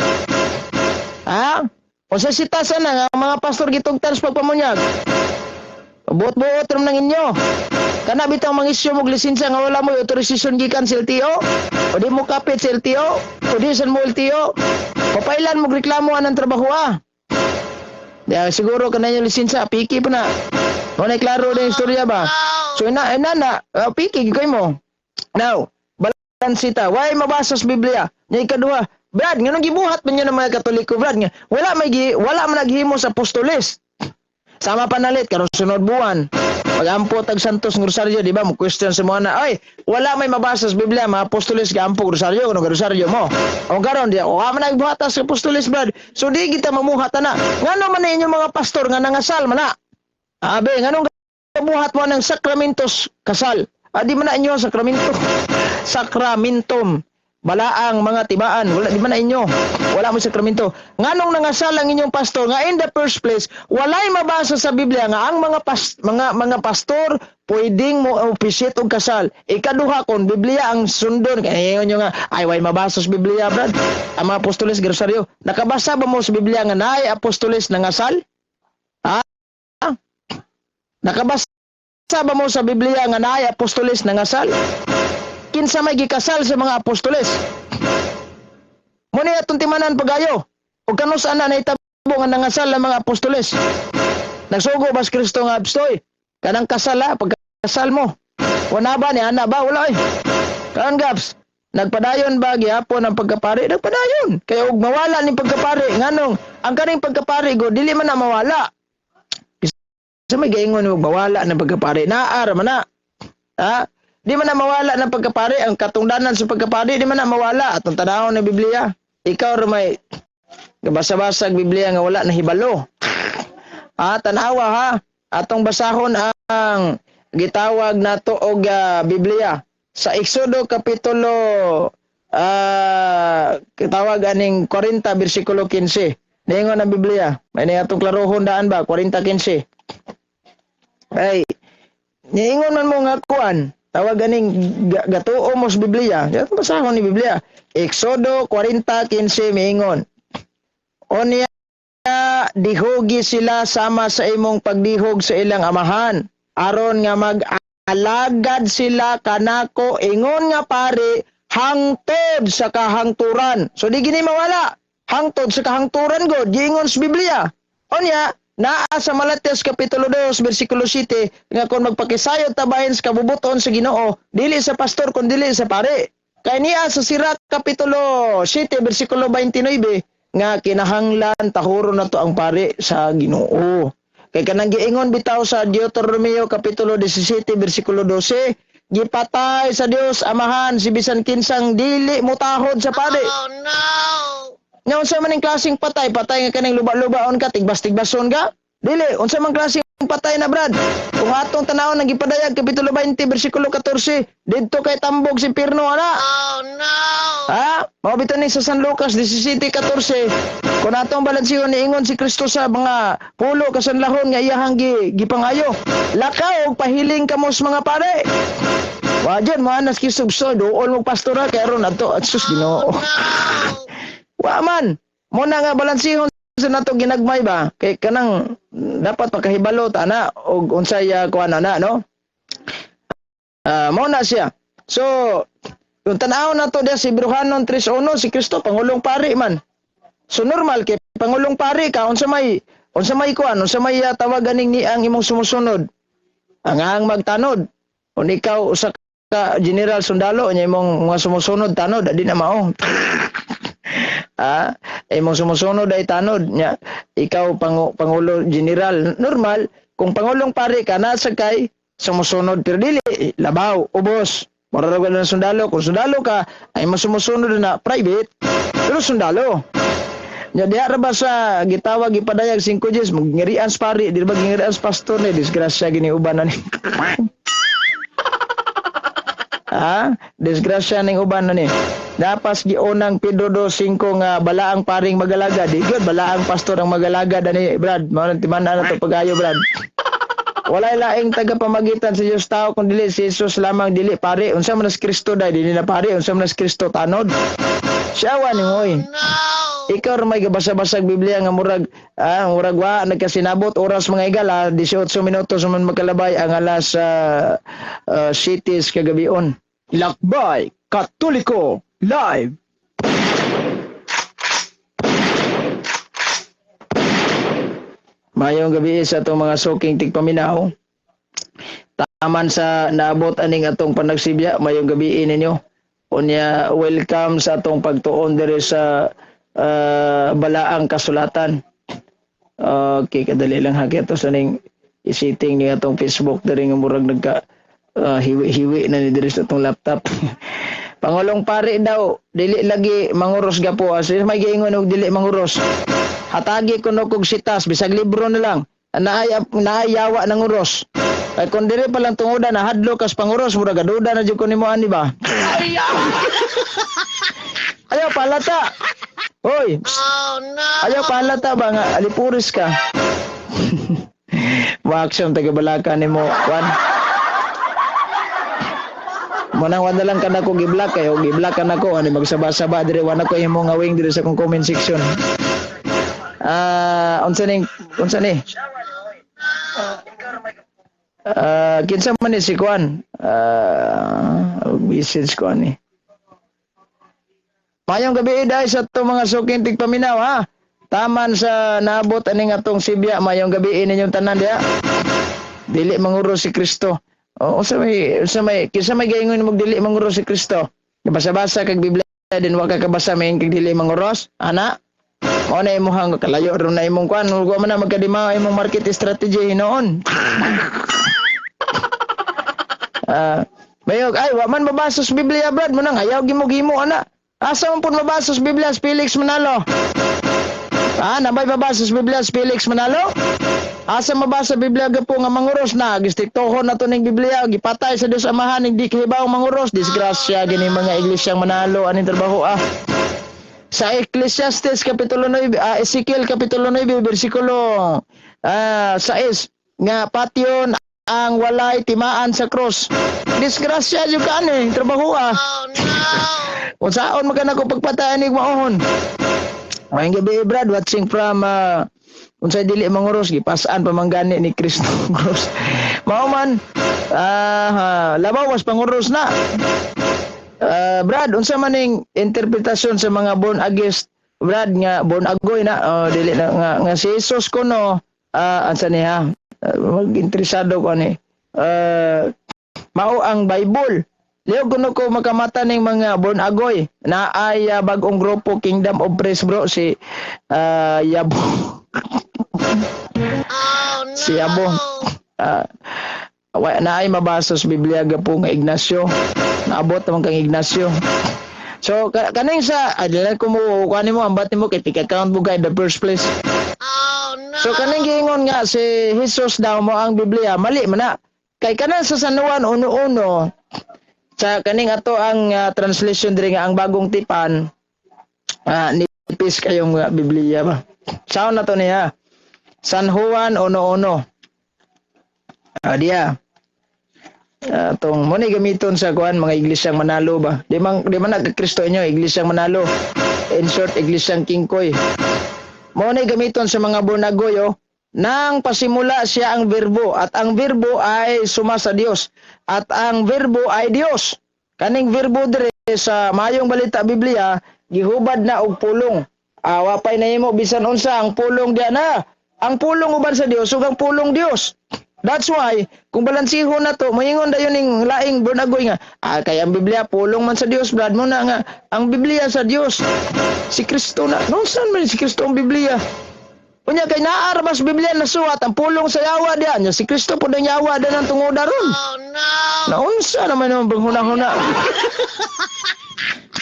Ha? O sa sitasan na nga ang mga pastor gitugtan sa pagpamunyag. Buot-buot ram nang inyo. Kana bitaw mangisyo mog lisensya nga wala mo authorization gikan sa LTO o di mo kapit sa LTO o di san mo LTO. Papailan mo reklamo anang trabaho Diya siguro kanang lisensya piki pa na. Mo na klaro din istorya ba. So ina piki gikoy mo. Now, balansita, why mabasa sa Biblia? Nya ikaduha, Brad, nganong gibuhat man niya ng mga Katoliko, Brad, nga wala man naghimo sa apostoles. Sama panalit karon sunod buwan. Pag-ampo tag Santos ng Rosario, di ba? Mo question sa mga na, ay, wala may mabasa sa Biblia, mga apostoles ga-ampo Rosario, kuno Rosario mo. O karon di, o man nagbuhat sa apostoles, Brad. So di kita mamuhat na. Ngano man ninyo mga pastor nga nangasal man na? Abe, nganong buhat mo ng sakramentos kasal? Di man na inyo sakramento. Sakramentum. Balaang mga tibaan, wala di man na inyo. Wala mo sakramento. Nganong nangasal ang inyong pastor nga in the first place, walay mabasa sa Biblia nga ang mga pastor pwedeng mo officiate og kasal. Ikaduha kon Biblia ang sundon kay inyo nga ay way mabasa sa Biblia, brad. Ang mga apostoles Rosario, nakabasa ba mo sa Biblia nga naay apostoles nangasal? Ha? Nakabasa ba mo sa Biblia nga naay apostoles nangasal? Kinsa may gikasal sa mga apostoles. Muna atong timanan pagayo. O kano saan na naitabo nga nangasal ang mga apostoles. Nagsugo ba si Kristo nga abstoy? Kanang kasal pagkasal mo. Wala ba ni ana ba? Wala Kanang gaps. Nagpadayon ba gihapon ang pagkapari? Nagpadayon. Kaya og mawala ni pagkapari. Nganong ang kaning pagkapari go dili man na mawala. Sa may gaingon og mawala ng pagkapari. Naar man na. Ha? Di man na mawala ng pagkapari. Ang katungdanan sa pagkapari, di man na mawala. Atong tanawon ng Biblia. Ikaw may basa-basa ang Biblia nga wala na hibalo. Tanawa ha. Atong basahon ang gitawag nato og Biblia. Sa Exodo Kapitulo kitawag aning 40 versikulo 15. Ningon ang Biblia. May atong klarohon daan ba? 40:15. Ay, niingon man mo nga kuan. Tawag ganing gatuo mo sa Biblia. Ito basahon ni Biblia. Exodo 40:15 miingon. Onya dihugi sila sama sa imong pagdihog sa ilang amahan. Aron nga mag-alagad sila kanako ingon nga pare hangtod sa kahangturan. So di gini mawala. Hangtod sa kahangturan god giingon sa Biblia. Onya naa sa Malates Kapitulo 2 versikulo 7 nga kung magpakisayod tabahin sa kabubuton sa Ginoo dili sa pastor kun dili sa pare. Kay niya sa Sirach Kapitulo 7 versikulo 29 nga kinahanglan tahuro na to ang pare sa Ginoo. Kay kanang giingon bitaw sa Deuteronomio Kapitulo 17 versikulo 12, gipatay sa Dios amahan si bisan kinsang dili mutahod sa pare. Oh no. Nga unsa man ning klaseng patay nga kaning luba-lubaon ka, tigbas-tigbason ka? Dili, unsa man klaseng patay na brad? Kung atong tanawon nang gipadayag Kapitulo 20 versikulo 14, didto kay tambog si Pirno ana. Oh no. Ha? Mao biton ni sa San Lucas 17:14. Kung atong balansiyon niingon si Kristo sa mga pulo kasanlahon nga iyahang gipangayo. Lakaw og pahiling kamo sa mga pare. Wajan mo anas kisubso dool mo pastora kay aron adto adsus Ginoo. Waman, mo na nga balansihon sa nato ginagmay ba? Kay kanang dapat makahibalo ta na og unsay kuan na no? Mo na siya. So, kung tan-aw nato dia si Hebrehanon 3:1 si Kristo pangulong pari man. So normal kay pangulong pari ka unsa may kuan, unsa may tawagan ning ni ang imong sumusunod. Ang magtanod. Kung ikaw usa ka general sundalo nya imong mga sumusunod tanod di na mao. Imong sumusunod ay tanod nya ikaw pangulo general normal kung pangulong pare ka nasa kay sumusunod pero dili labaw ubos. Mura ra na sundalo kung sundalo ka ay masumusunod na private pero sundalo. Nya diha ra ba sa gitawag gipadayag 5 Gs magngirian sa pari di ba gingirian sa pastor ni disgrasya gini uban na ni. Disgrasya ning uban na ni. Dapas giunang Pedro 2:5 nga balaang paring magalaga di gyud balaang pastor ang magalaga dani Brad mao timan-an na to pagayo Brad. Walay laing tagapamagitan sa Dios tao kun dili si Jesus lamang dili pare unsa man si Kristo dai dili na pare unsa man si Kristo tanod. Siyawa ni oy. Ikaw ra may gabasa-basag Biblia nga murag wa nagkasinabot oras mga igala 18 minutos man magkalabay ang alas cities kagabion. Lakbay Katoliko live. Mayong gabi sa atong mga suking tigpaminaw. Taman sa naabot aning atong panagsibya mayong gabi ninyo. Unya welcome sa atong pagtuon diri sa balaang kasulatan. Okay, kadali lang hakit to sa ning isiting ni atong Facebook diri nga murag nagka hiwi-hiwi na ni diri sa atong laptop. Pangulong pare daw dili lagi manguros gapo as may giingon og dili manguros. Hatagi kuno kog sitas bisag libro na lang. Naayawa ng uros. Ay kung diri pa lang tungoda na hadlo kas panguros murag gaduda na jud ko nimo ani ba. Ayaw palata. Hoy. Oh no. Ayaw palata ba nga alipuris ka. Waksyon taga balaka nimo kwan. Manang wala lang kana ko gi-block kayo, gi-block kana ko ani magsaba-saba diri wala ko imong ngawing diri sa kong comment section. Unsa ni? Kinsa man ni si Kwan? Message ko ani. Mayong gabi dai sa to mga suking tigpaminaw ha. Taman sa naabot aning atong sibya mayong gabi ninyong tanan diha. Dili manguro si Kristo. Unsa may kinsa may gaingon mo dili manguro si Kristo? Basa-basa kag Biblia din wa ka kabasa may kag dili manguros, ana? Mao na imong kalayo ron na imong kwan, wa man na magkadima imong market strategy hinoon. Mayog ay wa man mabasa sa Biblia Brad mo nang ayaw gimo-gimo ana. Asa man pud mabasa sa Biblia Felix Manalo? Nabay mabasa sa Biblia Felix Manalo? Asa mabasa Biblia gapo nga manguros na gistiktohon nato ning Biblia gipatay sa Dios Amahan ning di kahibaw manguros disgrasya gini mga iglesyang Manalo aning trabaho sa Ecclesiastes kapitulo 9 Ezekiel kapitulo 9 bersikulo 6 nga patyon ang walay timaan sa cross disgrasya jud kani trabaho Oh no. Unsaon magana ko pagpatayan ning maohon. Mayong gabi Brad watching from unsay dili manguros gipasaan pamanggani ni Kristo cross. Mao man labaw was panguros na. Brad unsa man ning interpretasyon sa mga born against Brad nga born agoy na dili na nga si Jesus kuno ansa niya mag-interesado ko ani mao ang Bible. Leo kuno ko makamata ning mga born agoy na ay bagong grupo Kingdom of Praise bro si Yabo. Oh, no. Si Yabo. Na ay mabasa sa Biblia gapo nga Ignacio. Naabot naman kang Ignacio. So kaning sa adila ko mo kuan mo ambat nimo kay tika-count mo guide the first place. Oh no. So kaning giingon nga si Jesus daw mo ang Biblia mali man na. Kay kanan sa Sanuan 1:1 sa kaning ato ang translation diri nga ang bagong tipan nipis kayong Biblia ba. Sao na to niya? San Juan 1:1. Dia tong mo ni gamiton sa kuan mga iglesyang Manalo ba di man nagkristo inyo iglesyang Manalo in short iglesyang Kingkoy mo ni gamiton sa mga bornagoy nang pasimula siya ang verbo at ang verbo ay suma sa Dios at ang verbo ay Dios kaning verbo dire sa mayong balita Biblia gihubad na og pulong wapay na imo bisan unsa ang pulong diya na ang pulong uban sa Dios ug ang pulong Dios That's why, kung balansihon na to, moingon dayon ning laing bunagoy nga, kay ang Biblia pulong man sa Dios, brad mo na nga, ang Biblia sa Dios, si Kristo na, no, saan man si Kristo ang Biblia? Kunya kay naarabas Biblia na suwat, ang pulong sa yawa diyan, si Kristo po ng yawa dan ang tungoda ron. Oh no! Naunsa naman yung panghuna-huna.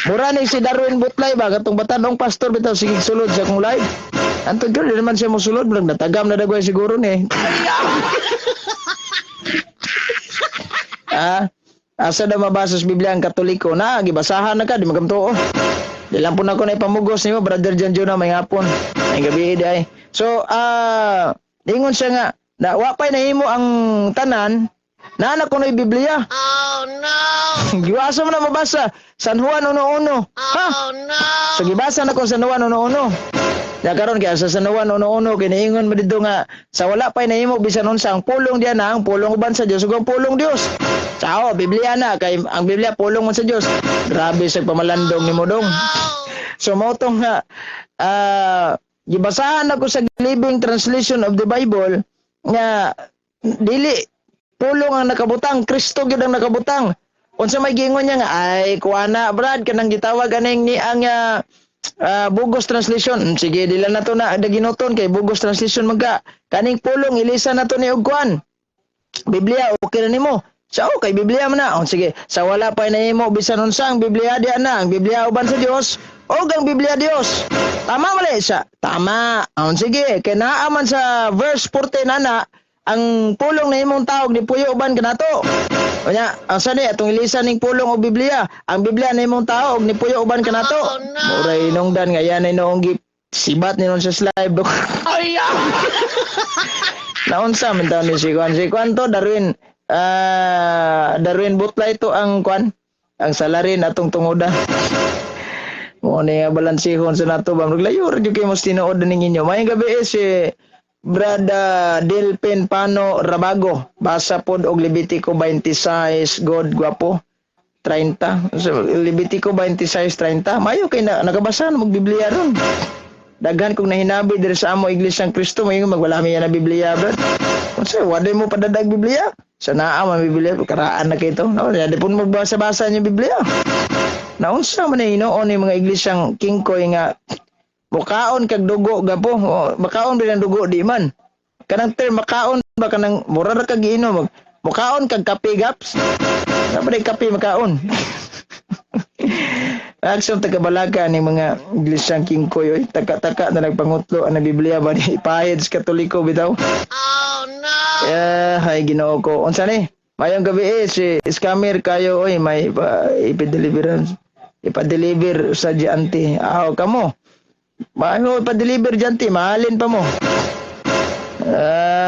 Mura ni si Darwin Butlay ba, katong batanong pastor bitaw, sige sulod sa kong live. Antod ko, di naman siya musulod, bilang natagam na dagway siguro ni. Asa na mabasa sa Biblia ang Katoliko na, gibasahan na ka, di magamtoo. Di lang po na ako na ipamugos niyo, Brother John Jonah, may hapon. May gabi ay. So, ingon siya nga, na wapay na himo ang tanan, naanak ko na yung Biblia. Oh, no! Giwasa mo na mabasa, San Juan 1:1. Oh, no! So, gibasa na ko San Juan 1:1. Ya karon kaya sa San Juan 1:1, kiniingon mo dito nga, sa wala pa'y na himo, bisan unsa ang pulong diyan na, ang pulong uban sa Dios, ug ang pulong Dios. Sao, Biblia na, kay ang Biblia pulong man sa Dios. Grabe sa pamalandong ni mo dong. So, mautong nga, gibasahan ako sa Living Translation of the Bible nga dili pulong ang nakabutang, Kristo gyud ang nakabutang. Unsa may giingon niya nga ay kuana brad kanang gitawag aning ni ang Bugos Translation. Sige dila na to na daginoton kay Bugos Translation magka kaning pulong ilisa na to ni og kuan. Biblia okay na nimo. Sa kay Biblia man na. Sige, sa wala pa na nimo bisan unsa ang Biblia diyan na, ang Biblia uban sa Dios. O ang Biblia Dios. Tama mali siya. Tama. Sige, kay naa man sa verse 14 ana, ang pulong na imong tawag ni puyo uban kanato. Unya, asa ni atong ilisan ning pulong o Biblia? Ang Biblia na imong tawag ni puyo uban kanato. Muray nungdan nga yan ay noong sibat ni non sa slide. Ay. Naunsa man taw ni si Kwan to Darwin. Darwin Butlay to ang kwan. Ang salarin atong tungoda. Mo ni balansihon sa nato bang naglayo ra gyud kay mos tinuod ning inyo. Mayong gabi si Brada Delpin Pano Rabago. Basa pod og Levitico 26 God guwapo 30. So, Levitico 26:30. Mayo kay nakabasa na mag Biblia ron. Daghan kong nahinabi diri sa amo Iglesyang Kristo mayo magwala mi na Biblia brad. Unsa waday mo padadag Biblia? Sa naa man Biblia karaan na kay to. No, di pun magbasa-basa niyo Biblia. Naunsa man hinoon ni mga iglesyang kingkoy nga mukaon kag dugo gapo, makaon bilang dugo di man. Kanang term makaon ba kanang mura ra kag giinom, mukaon kag kape gaps. Dapat kape makaon. Aksyon tagabalaga ni mga iglesyang kingkoy oy, taka-taka na nagpangutlo ang Biblia ba ni ipahid sa Katoliko bitaw. Oh no. Hay Ginoo ko. Unsa ni? Mayong gabi si scammer kayo oy may ipa-deliver sa dianti. Kamo. Maano ipa-deliver dianti, mahalin pa mo.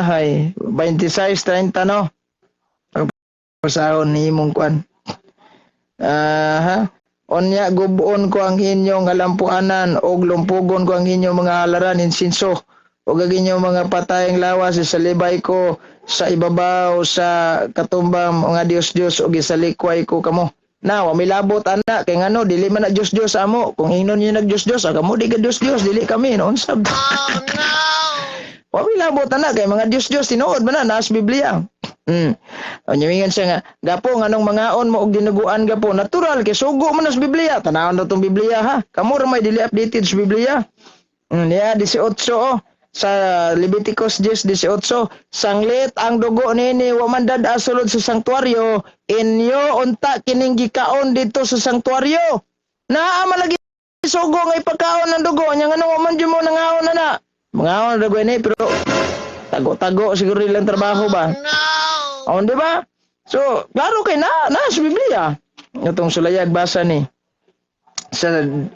Hay 26:30 no. Ang pasahon ni imong kwan. Onya gubuon ko ang inyong halampuanan og lumpugon ko ang inyong mga halaran insinso og ang inyong mga patayang lawas isalibay ko sa ibabaw sa katumbang mga Dios og isalikway ko kamo. Na wa milabot ana kay ngano dili man na Dios amo kung ingnon niyo nag Dios kamo di ka Dios dili kami no unsab. Oh no. Wa milabot ana kay mga Dios tinuod man na sa Biblia. Nyamingan siya nga gapo nganong mangaon mo og dinuguan gapo natural kay sugo man sa Biblia tanawon na tong Biblia ha kamo ra may dili updated sa Biblia. Niya 18 sa Leviticus 10:18 sanglit ang dugo nini wa man dad sulod sa sanktuaryo inyo unta kining gikaon dito sa sanktuaryo naa man lagi sugo nga ipakaon ng dugo nya ngano wa man mo nangaon na mangaon dugo ni pero tago-tago siguro ilang trabaho ba. Di ba? So, klaro kay na sa Biblia. Itong sulayag basa ni sa 1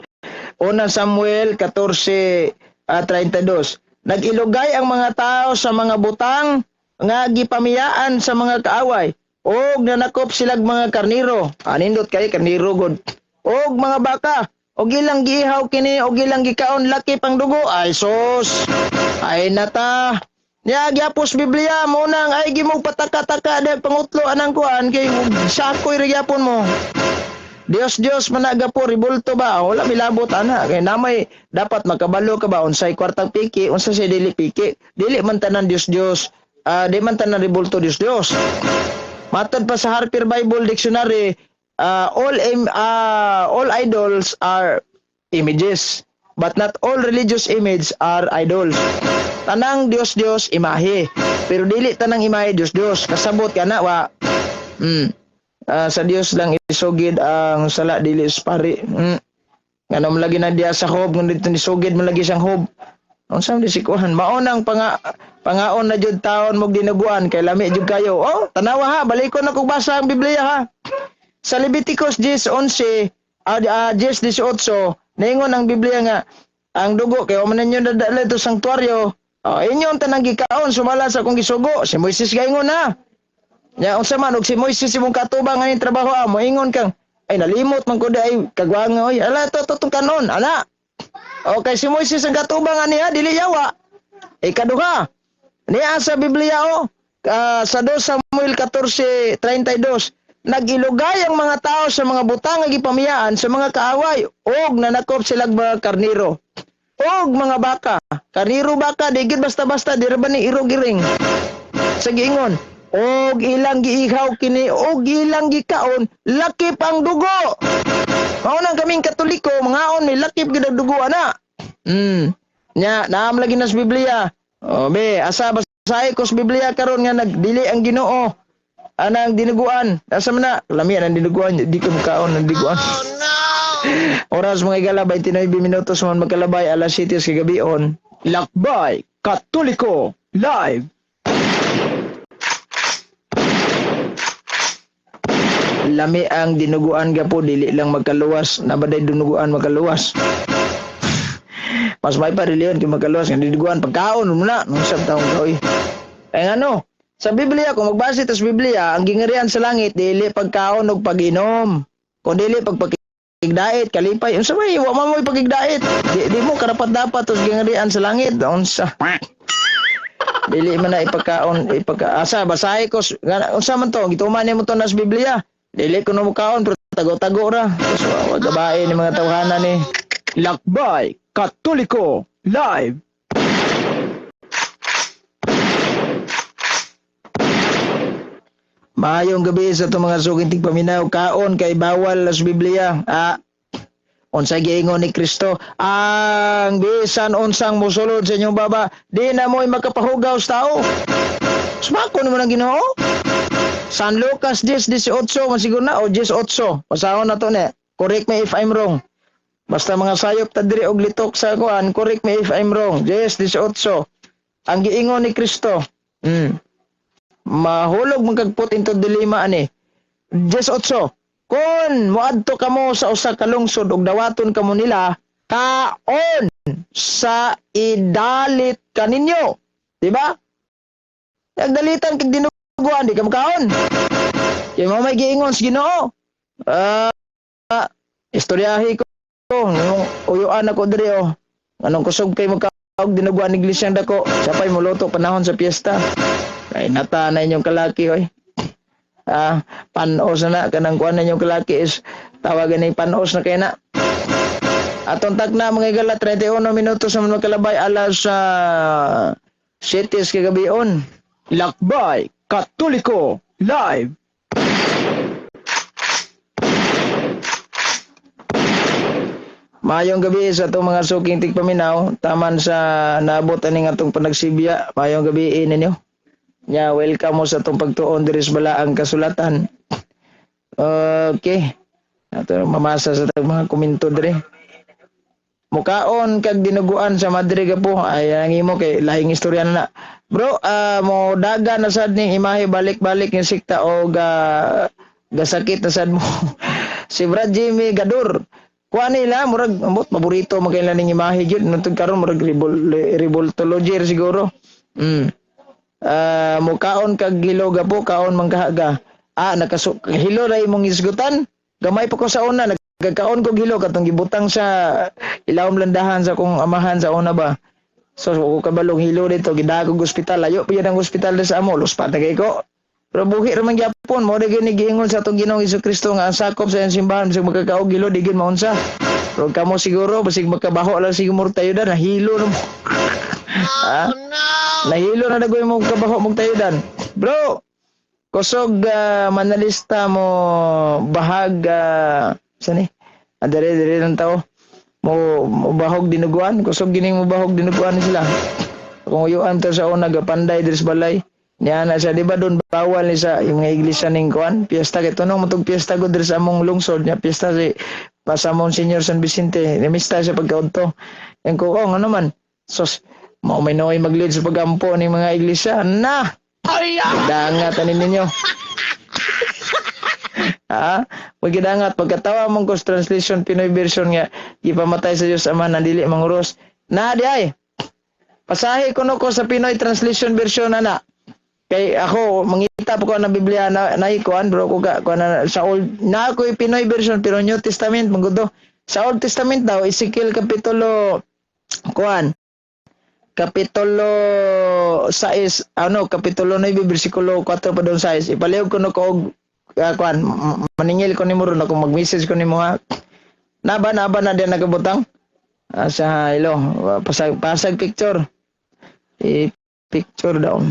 Samuel 14:32. Nag-ilugay ang mga tao sa mga butang nga gipamiyaan sa mga kaaway. Og nanakop silag mga karniro. Anindot kay karniro god. Og mga baka. Og ilang giihaw kini og ilang gikaon laki pang dugo. Ay sus. Ay nata. Niya gyapos Biblia mo nang ay gimog pataka-taka dahil pangutlo anang kuan kay sakoy ra gyapon mo. Dios man nagapo ribulto ba wala milabot ana kay namay dapat makabalo ka ba unsay kwartang piki unsa say dili piki dili man tanan Dios di man tanan ribulto Dios. Matod pa sa Harper Bible Dictionary, all idols are images, but not all religious images are idols. Tanang Dios imahe, pero dili tanang imahe Dios. Kasabot kana wa. Sa Dios lang isugid ang sala dili pari. Ngano man lagi na diya sa hob, ngun dito ni sugid man lagi siyang hob. Unsa man disikuhan? Maunang pangaon na jud taon mog dinaguan kay lami jud kayo. Oh, tanawa ha, balikon na kog basa ang Biblia ha. Sa Leviticus 10:11, 10:18, naingon ang Biblia nga ang dugo kay man ninyo dadala ito sanktuaryo. Inyon tanang gikaon sumala sa akong gisugo. Si Moises gaingon na. Nya unsa man og si Moises imong katubang aning trabaho mo ingon kang ay nalimot man ko ay kagwang oy. Ala to kanon, ana. Okay, si Moises ang katubang aniya, dili yawa. Ikaduha, niya sa Biblia sa 2 Samuel 14:32, nagilugay ang mga tao sa mga butang nga gipamiyaan sa mga kaaway, og nanakop sila mga karniro. Og mga baka, karniro baka, digid basta-basta, dira ba ni irogiring. Sa giingon, og ilang giihaw kini, og ilang gikaon, lakip ang dugo. Maunang kaming Katoliko, mangaon may lakip gid dugo ana. Nya naam lagi na sa Biblia. Be, asa basahi ko sa Biblia karon nga nagdili ang Ginoo anang dinuguan. Asa man na lami ang dinuguan, di ko makaon ang dinuguan. Oh no. Oras mga igala 29 minutos man magkalabay alas 7 sa gabion. Lakbay Katoliko live. Lami ang dinuguan gapo dili lang magkaluwas, nabaday dinuguan magkaluwas. Mas may pa reliyon kay magkaluwas nga dinuguan pagkaon mo na nung sab taong kaoy. Ay ano, sa Biblia kung magbase ta sa Biblia, ang gingarihan sa langit dili pagkaon ug pag-inom. Kung dili pagpakigdait, kalipay, unsa may wa mo pagigdait. Di mo karapat dapat os gingarihan sa langit, unsa. Dili man na ipagkaon, asa basahi ko unsa man to, gituman nimo to na sa Biblia. Dili ko na mukaon pero tago-tago ra. So, wag gabae ni mga tawhanan ni Lakbay Katoliko live. Maayong gabi sa itong mga suging tigpaminaw. Kaon kay bawal sa Biblia. Unsay giingon ni Kristo, ang bisan unsang musulod sa inyong baba, di na mo'y makapahugaw sa tao. Sumako naman ang Ginoo. San Lucas 10:18 masiguro na o 10:8. Pasahon na to ne. Correct me if I'm wrong. Basta mga sayop ta diri og litok sa kuan, correct me if I'm wrong. 10:18. Ang giingon ni Kristo. Mahulog magkagput into dilema ani. 10:8. Kun moadto kamo sa usa ka lungsod ug dawaton kamo nila, kaon sa idalit kaninyo. Di ba? Nagdalitan kag dinuguan di ka makaon. Kay mo may giingon sa Ginoo. Istoryahi ko nung uyuan ako diri Anong kusog kay magkaog dinuguan ni iglesia dako. Sapay muluto panahon sa piyesta. Ay nata na inyong kalaki oy. Panos na kanang kuan na inyong kalaki is tawagan ni panos na kay na. Atong tagna mga igala 31 minutos sa magkalabay alas 7 kagabion. Lakbay Katoliko live. Mayong gabi sa itong mga suking tigpaminaw, taman sa naabot aning atong panagsibya. Mayong gabi ninyo. Nya welcome mo sa itong pagtuon diri sa balaang kasulatan. Okay. Ato mamasa sa mga komento diri. Mukaon kag dinuguan sa Madre gapo ay ang imo kay lahing istorya na. Bro, mo daga na sad ning imahe balik-balik ng sikta o gasakit na sad mo. Si Brad Jimmy Gadur. Kuha nila, murag, paborito magkailan ning imahe yun. Nantog karon murag revoltology siguro. Mukaon kag hilo gapo, kaon mangkahaga. Hilo ray mong isgutan. Gamay pa ko sa una, nagkakaon kog hilo katong gibutang sa ilawom landahan sa kong amahan sa una ba. So ko kabalong hilo dito gidagog ospital, layo pa yan ang ospital sa amo, luspat na kay ko. Pero buhi ra man gyapon mo dagay ni giingon sa atong Ginoong Hesukristo nga ang sakop sa simbahan bisag magkakaog hilo digin maunsa. Pero kamo siguro basig magkabaho lang siguro tayo na hilo no. Nahilo na dagoy mo kabaho mong tayudan. Bro, kusog manalista mo bahag sani? Adere ng tao. Mo bahog dinuguan, kusog gining mo bahog dinuguan sila. Kung uyuan to sa una gapanday diri sa balay. Niya na siya, di ba doon bawal ni sa yung mga iglesia ning kuan? Piyesta kay tunong matug piyesta ko diri sa among lungsod niya, piyesta si pasamong Senior San Vicente. Nimista siya pagkaudto. Yang ko nga naman. Sos mao may noy mag-lead sa pagampo ning mga iglesia. Na. Dangat anin ninyo. Pag gidangat pagkatawa mong Kos translation Pinoy version nga gipamatay sa Dios Ama na dili manguros. Na di ay. Pasahi ko no ko sa Pinoy translation version ana. Kay ako mangita po ko ng Biblia na ikuan bro ko na sa old na ako Pinoy version pero New Testament mangudo. Sa Old Testament daw Ezekiel kapitulo kuan kapitulo 6 kapitulo 9 bersikulo 4 pa doon 6 ipalihog ko no ko kuan maningil ko nimo ron ako mag-message ko nimo ha. Naba na din nagabutang sa hello pasag picture. Picture daw.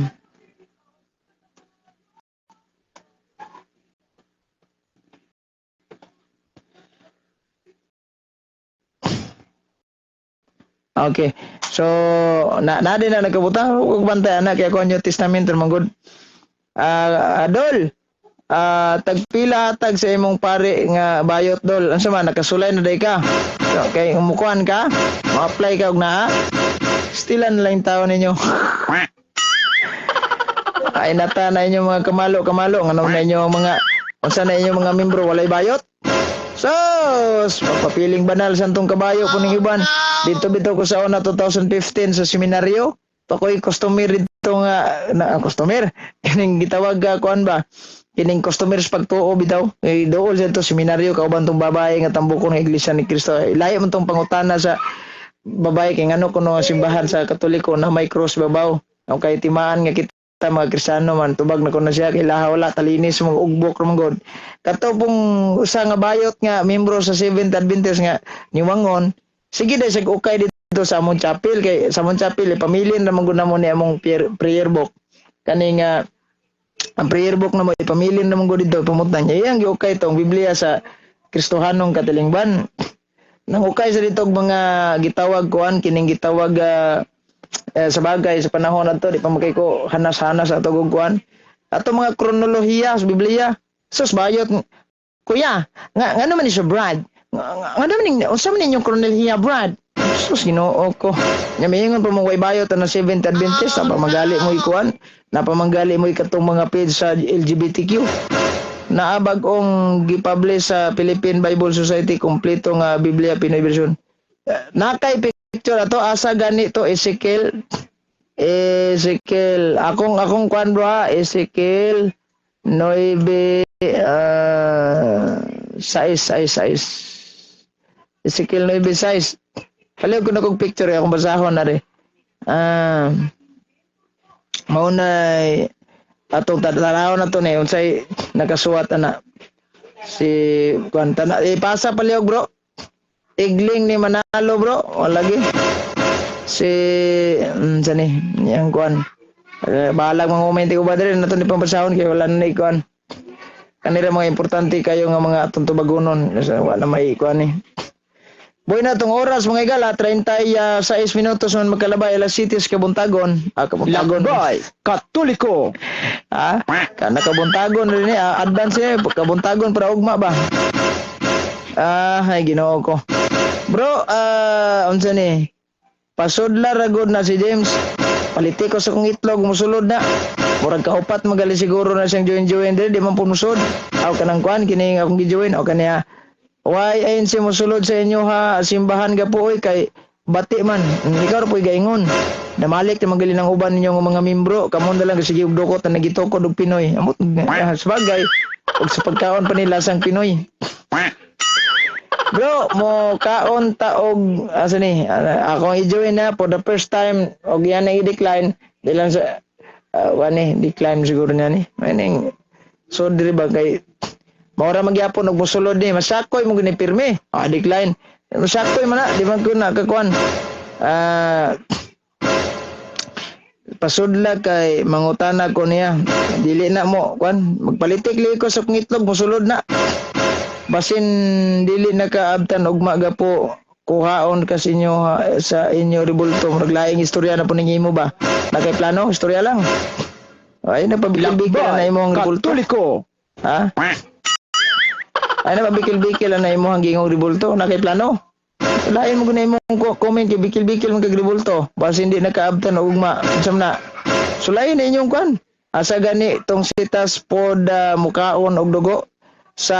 Okay. So, na din na nagkabutang ug bantay ana kay ako New Testament manggod. Adol. Tagpila tag sa imong pare nga bayot dol. Unsa man nakasulay na day ka? So, kay umukuan ka, ma-apply ka og naa. Stilan lang tawo ninyo. Ay nata na inyo mga kamalo ngano na inyo mga unsa na inyo mga membro walay bayot? Sos, papiling banal santong kabayo kuning iban. Dito ko sa una 2015 sa seminaryo. Pakoy customer dito nga na customer. Kining gitawag kuan ba? Kining customer sa pagtuo bitaw. Dool sa to seminaryo kauban tong babae nga tambuko ng Iglesia ni Cristo. Layo man tong pangutana sa babae kay ngano kuno simbahan sa Katoliko na may cross babaw. Okay, timaan nga kita mga Kristiyano man tubag na ko na siya kay laha wala talinis mga ugbok ra god. Kato pong usa nga bayot nga membro sa Seventh Adventist nga niwangon. Sige dai sig ukay dito sa among chapel kay sa among chapel ipamilin ra man mo ni among prayer book. Kani nga ang prayer book na mo ipamilin ra man dito pamutan niya. Iyang giukay tong Biblia sa Kristohanong Katilingban. Nang ukay sa dito mga gitawag kuan kining gitawag sa bagay sa panahon nato di pa makay ko hanas-hanas ato gugkuan ato mga kronolohiya sa Biblia sus bayot kuya nga naman ni siya Brad nga naman unsa man ninyong kronolohiya Brad sus Ginoo ko nya miingon pa mo way bayot na Seventh Adventist na pamagali mo ikuan na pamanggali mo ikatong mga page sa LGBTQ naabag ong gipublish sa Philippine Bible Society kompleto nga Biblia Pinoy version nakay picture ato asa gani to Ezekiel akong kwan bro Ezekiel 9 size Ezekiel 9 size kaliw ko na kong picture akong basahon na rin maunay atong tadlaraw na to ni unsay nakasuwat ana si kwan na ipasa paliog bro Igling ni Manalo bro, lagi. Si sani yang kuan. Bahalag mga kommente ko ba diri nato ni pambasahon kay wala na ikuan. Kanira mga importante kayo nga mga atong tubagonon wala may kuan ni. Boy na tong oras mga igala 36 minutos man magkalabay alas 7 kabuntagon. Kabuntagon boy, Katoliko. Kana kabuntagon rin advance kabuntagon para ugma ba. Ay Ginoo ko. Bro, unsa ni? Pasudla ragod na si James. Paliti ko sa kong itlog musulod na. Murag kaupat magali siguro na siyang join diri di man pumusod. Aw kanang kuan kini akong gi-join o kaniya. Why ayon si musulod sa inyo ha simbahan gapuoy kay bati man. Ikaw ra poy gaingon. Namalik na magali ng uban ninyo mga membro. Kamon na lang sige og dukot na nagitokod og Pinoy. Amot sabagay og sa pagkaon pa nila sang Pinoy. Bro, mo kaon ta og asa ni akong i-join na for the first time og yan ang i-decline bilang sa decline siguro niya ni. Maning so diri ba kay maura magyapon og mosulod ni masakoy mo gini pirmi. Decline. Masakoy man na di man ko na kakuan. pasudla kay mangutana ko niya. Dili na mo kwan magpalitik li ko sa ngitlog mosulod na. Basin dili nakaabtan og maga po kuhaon kas inyo sa inyo ribulto murag laing istorya na po ninyo ba? Nakay plano istorya lang. Ay na pabikil-bikil na imong ribulto. Ha? Ay na pabikil-bikil na imong gingong ribulto nakay plano. Lain mo guna imong comment kay bikil-bikil man kag ribulto. Basin hindi nakaabtan og ugma unsam na. Sulayin na inyong kwan. Asa gani tong sitas pod mukaon og dugo sa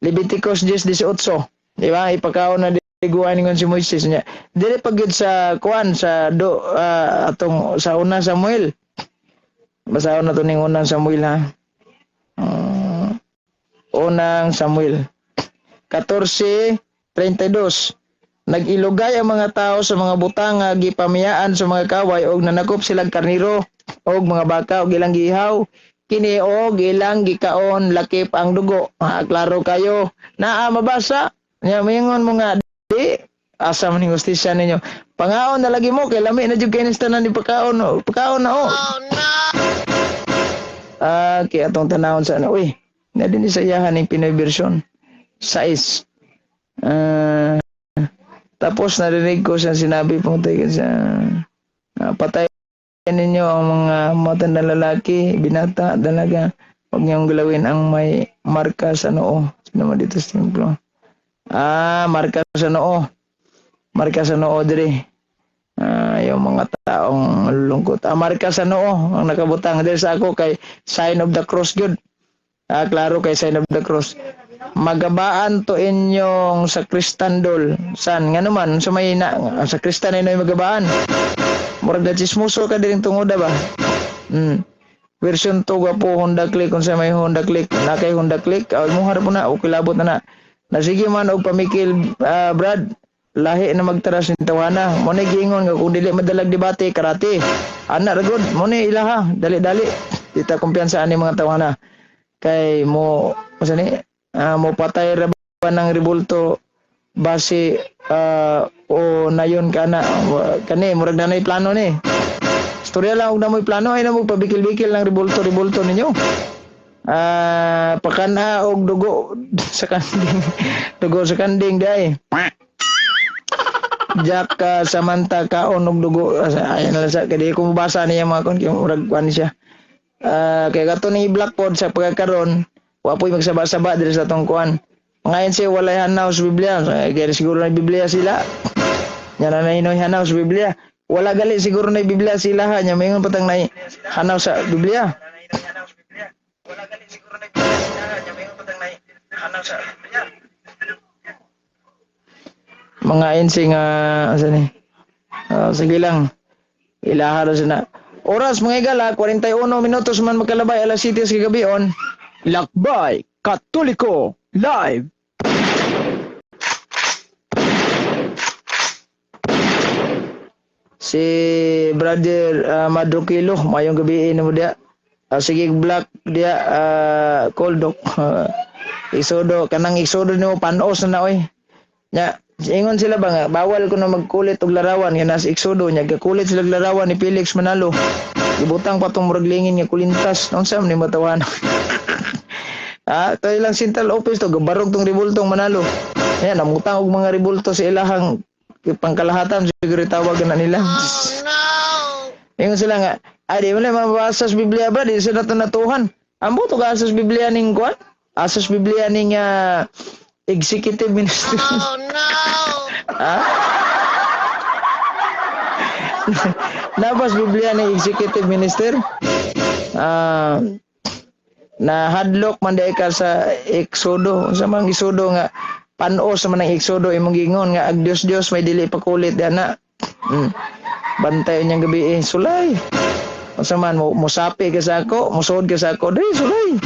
Leviticus 10:18. Di ba? Ipakaon na diguan ningon si Moises niya. Dili pagyud sa kwan sa atong sa una Samuel. Basahon na to ning unang Samuel ha. Unang Samuel 14:32. Nag-ilugay ang mga tao sa mga butanga gipamiyaan sa mga kaway og nanakop silang karniro og mga baka og ilang gihaw kini og ilang gikaon lakip ang dugo. Klaro kayo naa mabasa nya mingon mo nga di asa man ning hustisya ninyo pangaon na lagi mo kay lami na jud kay tanan ni pagkaon na oh no. Kay atong tanawon sa uy na din sa iyahan ning Pinoy version 6. Tapos narinig ko siya sinabi pong tayo sa patay ninyo ang mga matandang lalaki, binata, dalaga. Huwag niyong galawin ang may marka sa noo. Sino mo dito sa templo? Marka sa noo. Marka sa noo dire. Yung mga taong malulungkot. Marka sa noo ang nakabutang. Dahil sa ako kay sign of the cross good. Klaro kay sign of the cross. Magabaan to inyong sakristandol. San? Nga naman, sumayina. Sakristan ay magabaan. Murag na chismoso ka din tungoda ba? Version 2 po Honda Click. Kung sa may Honda Click. Nakay Honda Click. Mo harap mo na. O kilabot na na. Nasige man og pamikil, Brad. Lahi na magtaras ni tawana. Mo ni giingon nga kung dili madalag debate, karate. Ana ra gud. Mo ni ilaha. Dali-dali. Dita kumpiyansa ani mga tawana. Kay mo ni mo patay ra ba ng ribulto base o nayon kana kani murag na nay plano ni istorya lang og na mo'y plano ay na mo pabikil-bikil ng ribulto ninyo pakana og dugo sa kanding dai jak samanta kaon og dugo ayan na sa kadi ko mabasa niya mga kon kay murag kwan siya kay gato ni Blackboard sa pagkakaron wapoy magsaba-saba diri sa tong kuan. Ngayon siya walay hanaw sa Biblia. Kaya siguro na Biblia sila. Nya na hinoy hanaw sa Biblia. Wala gali siguro na Biblia sila ha. Nya mayon patang na hanaw sa Biblia. Wala gali siguro na Biblia sila ha. Nya mayon patang na hanaw sa Biblia. Mga ensing asa ni. Sige lang. Ilaha ra na. Oras mga igala 41 minutos man magkalabay alas 7 sa gabion. Lakbay Katoliko Live. Si brother Madukilo mayong gabi mo dia. Sige black dia Koldok. Isodo kanang isodo nimo panos na oy. Nya ingon sila ba nga bawal ko na magkulit og larawan nga nasa iksodo nya gakulit sila larawan ni Felix Manalo. Ibutang pa tong murag lingin nga kulintas. Unsa man ni matawan? Ito ilang central office to, gabarog tong ribultong Manalo. Ayan, namutang og mga ribulto sa ilahang pangkalahatan, siguro tawag na nila. Oh no! Ingon sila nga, di mo na mabasa sa Biblia ba, di sila ito natuhan. Ambo to ka asas Biblia ning kwan? Asas Biblia ning executive minister. Oh no! Nabas Biblia ning executive minister? Na hadlok man day ka sa Exodo sa mga Exodo nga panos sa manang Exodo imong gingon nga ag Dios may dili pakulit ana bantay niyang gabi sulay unsa man mo sapi ka sa ako musod ka sa ako dai sulay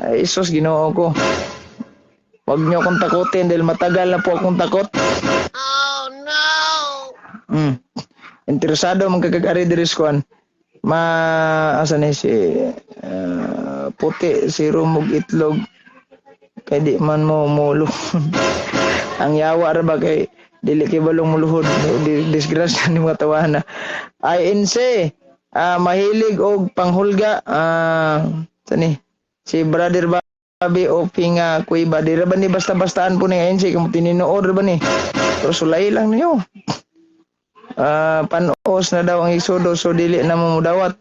ay Isus Ginoo ko wag niyo akong takutin dahil matagal na po akong takot. Oh no. Interesado man kagari diri skuan asa ni si puti si rumog itlog kay di man mo mulo ang yawa ra ba kay Dili kay balong muluhod disgrasya ni mga tawana. INC mahilig og panghulga tani si brother Bobby o Pinga Kuiba dira ba ni basta-bastaan po ni INC kung tininood ba ni. Pero sulay lang niyo. Panos na daw ang Exodo so dili na mo mudawat.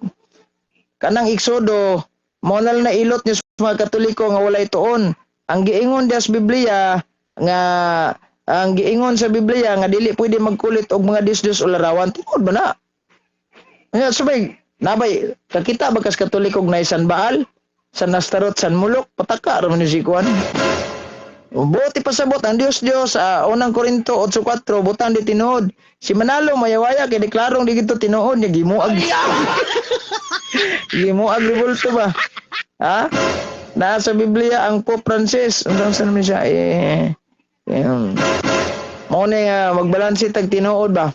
Kanang Exodo mo na ilot niyo sa mga Katoliko nga walay tuon. Ang giingon sa Biblia nga dili pwede magkulit og mga Dios o larawan tinud ba na? Nga sabay nabay kakita ba kas Katoliko na San Baal, San Astarot, San Mulok pataka ra man ni si kuan. Buti pasabot ang Dios unang Korinto 8:4 butan di tinuod. Si Manalo mayawaya kay deklarong di gito tinuod niya gimuag. Gimuag ribulto ba? Ha? Nasa Biblia ang Pope Francis, unsang naman siya mao ni magbalanse tag tinuod ba?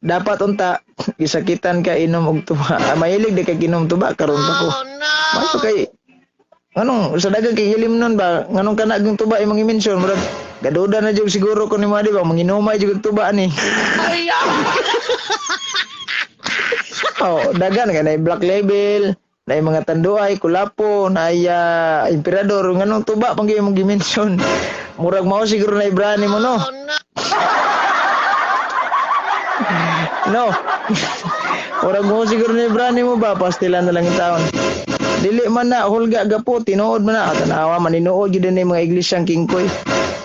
Dapat unta gisakitan ka inom og tuba. Mahilig di kay inom tuba karon pa ko. May kay nganong sa dagang kay ilim nun ba nganong kana gyud tuba imong i-mention murag gaduda na jud siguro ko ni Madi ba manginumay jud tuba ni. Dagan kay na Black Label, na mga tanduay, kulapo, na emperador nganong tuba pang imong gi-mention. Murag mao siguro na ibrani mo no. No. Murag mo siguro na ibrani mo ba pastilan na lang itaon. Dili man na hulga gapo tinuod man na tanawa maninuod gyud ni mga iglesyang kingkoy.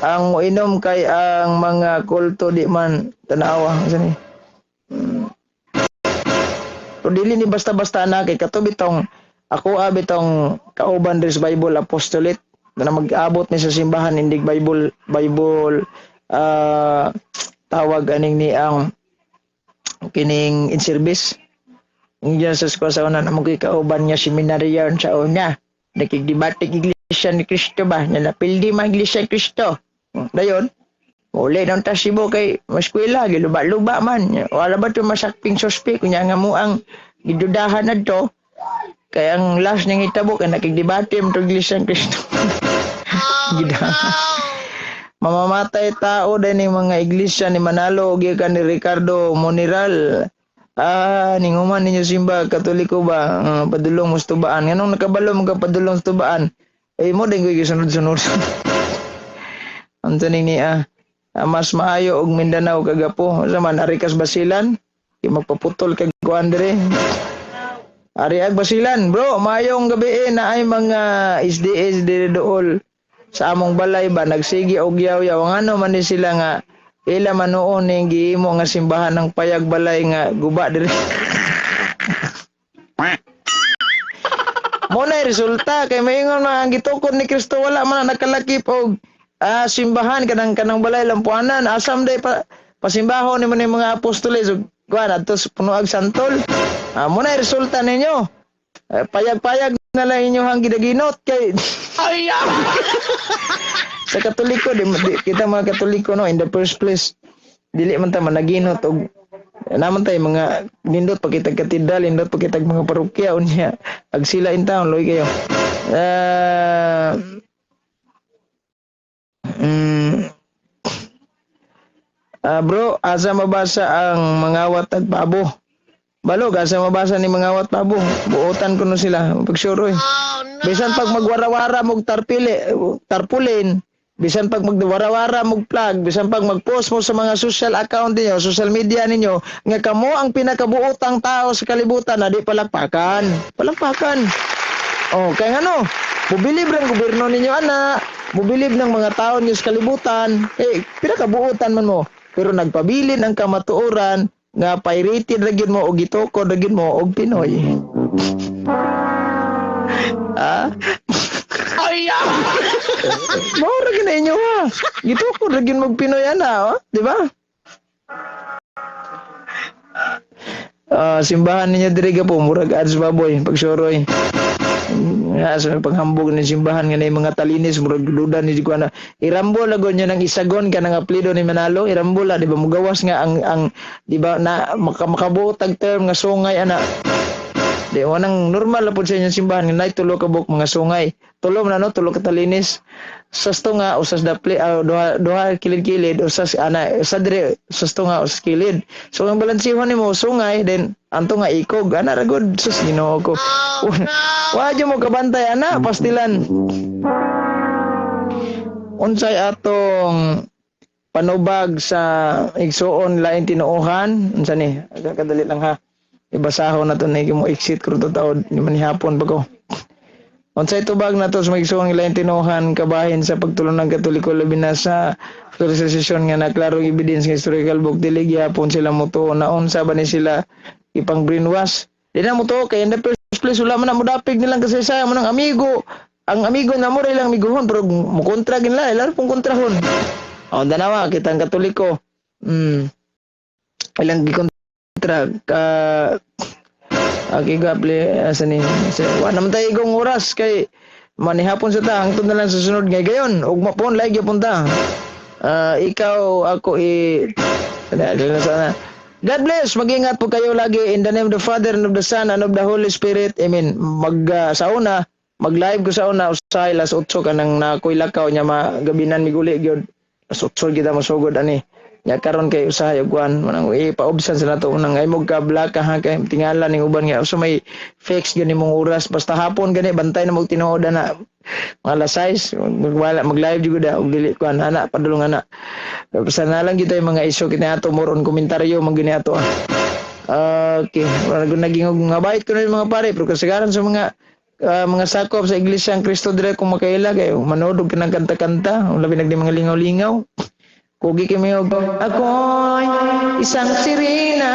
Ang moinom kay ang mga kulto di man tanawa sani. So dili ni basta-basta na kay kato bitong ako bitong kauban res Bible apostolate na mag-abot ni sa simbahan indig Bible tawag aning ni ang kining in service. Diyan sa eskwela sa una na magkikauban niya seminaryan sa una. Nakikidebate iglesia ni Kristo ba? Napildi man iglesia ni Kristo. Dayon, uli nang tasibo kay maskwela, giluba-luba man. Wala ba ito masakping suspek? Kunya nga mo ang gidudahan na to. Kaya ang last niyang hitabo, kaya nakikidebate mo ito iglesia ni Kristo. Mamamatay tao din yung mga iglesia ni Manalo, gikan ni Ricardo Moniral. Ninguman ninyo simba Katoliko ba padulong mo tubaan nganong nakabalo mo ka padulong sa tubaan mo din ko gisunod-sunod anto ni mas maayo og Mindanao kagapo sa man Arikas Basilan magpaputol kay kuan dire Ariag Basilan bro maayong gabi na ay mga SDS dire dool sa among balay ba nagsigi og yaw-yaw ngano man ni sila nga ila manoon ning giimo nga simbahan ng payag balay nga guba diri. Mo na resulta kay maingon na ang gitukod ni Kristo wala man nakalakip og simbahan kanang balay lampuanan asam day pasimbahon ni mga apostoles ug kuan adto punuag santol. Mo na resulta ninyo. Payag-payag na lang inyong gidaginot kay sa Katoliko di kita mga Katoliko no in the first place dili man ta managinot og naman tay mga nindot pagkitag katedral nindot pagkitag mga parokya unya ag sila in town loy kayo bro asa mabasa ang mangawat ag pabo balog asa mabasa ni mangawat pabo buotan ko no sila pagsuroy bisan pag magwara-wara mog tarpulin bisan pag magwara-wara mog plug bisan pag mag-post mo sa mga social account niyo social media ninyo nga kamo ang pinakabuotang tao sa kalibutan na di palakpakan kay ngano mobilib ng gobyerno ninyo ana mobilib ng mga tao niyo sa kalibutan pinakabuotan man mo pero nagpabilin ang kamatuoran nga pirated ragin mo og gitoko ragin mo og Pinoy Maura gina inyo Gito ko ragin mag Pinoy ana, di ba? Simbahan ninyo diri po murag ads baboy pagsuroy. Sa panghambog ni simbahan nga nay mga talinis murag duda ni ko na irambol lagon nyo ng isagon kanang apelyido ni Manalo irambol di ba mugawas nga ang di ba na makabuot tag term nga sungay ana Di wanang normal na po sa inyong simbahan nga nay tulo ka buk mga sungay. Tulo man ano, tulo ka talinis. Sas to nga usas dapli duha kilid-kilid usas sa dire sas to nga usas kilid. So ang balansihon nimo sungay then anto nga ikog ana ra gud sus Ginoo ko. Wa mo kabantay ana pastilan. Unsay atong panubag sa igsuon lain tinuohan unsa ni kadali lang ha ibasahon na to na mo exit kruto taod ni manihapon pa ko unsay tubag na to sa igsuon lain tinuohan kabahin sa pagtulong ng Katoliko labi na sa sesyon nga naklarong evidence nga historical book dili gyapon sila moto na unsa ba ni sila ipang brainwash di na moto kay in the first place wala man na modapig nilang kasaysayan mo ng amigo ang amigo na mo ilang amiguhon pero mo kontra gin la ilar pong kontrahon. O, danawa, kita ang Katoliko. Ilang gikontra ka gapli asa ni. Wa naman tayo igong oras kay manihapon sa ta hangtod na lang sa sunod ngay gayon. Ug mapon lagi gyapon ta. Ikaw ako sana. God bless. Mag-ingat po kayo lagi in the name of the Father and of the Son and of the Holy Spirit. Amen. Sa una, mag-live ko sa una usahay las 8 kanang nakoy lakaw nya magabinan miguli gyud. Sutsol kita masugod ani nya karon kay usahay og kuan manang ipaobsan sa nato unang ay mog kabla ka ha kay tingala ning uban nga usa may fix gani mong oras basta hapon gani bantay na mog tinuod na alas 6 mag live jud da og dili kuan ana padulong ana basta na lang kita yung mga isyu kita ato moron komentaryo man gani ato okay wala gud naging nga bait ko na mga pare pero kasagaran sa mga sakop sa Iglesia ang Kristo dire kung makaila kay manood og kanang kanta-kanta labi nagdi mga lingaw-lingaw kugi kami og ako'y isang sirena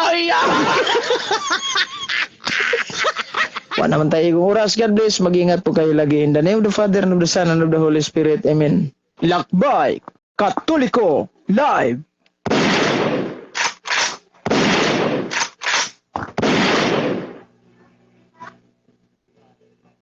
ay wa naman tayo oras. God bless, mag-ingat po kayo lagi in the name of the Father and of the Son and of the Holy Spirit. Amen. Lakbay Katoliko Live.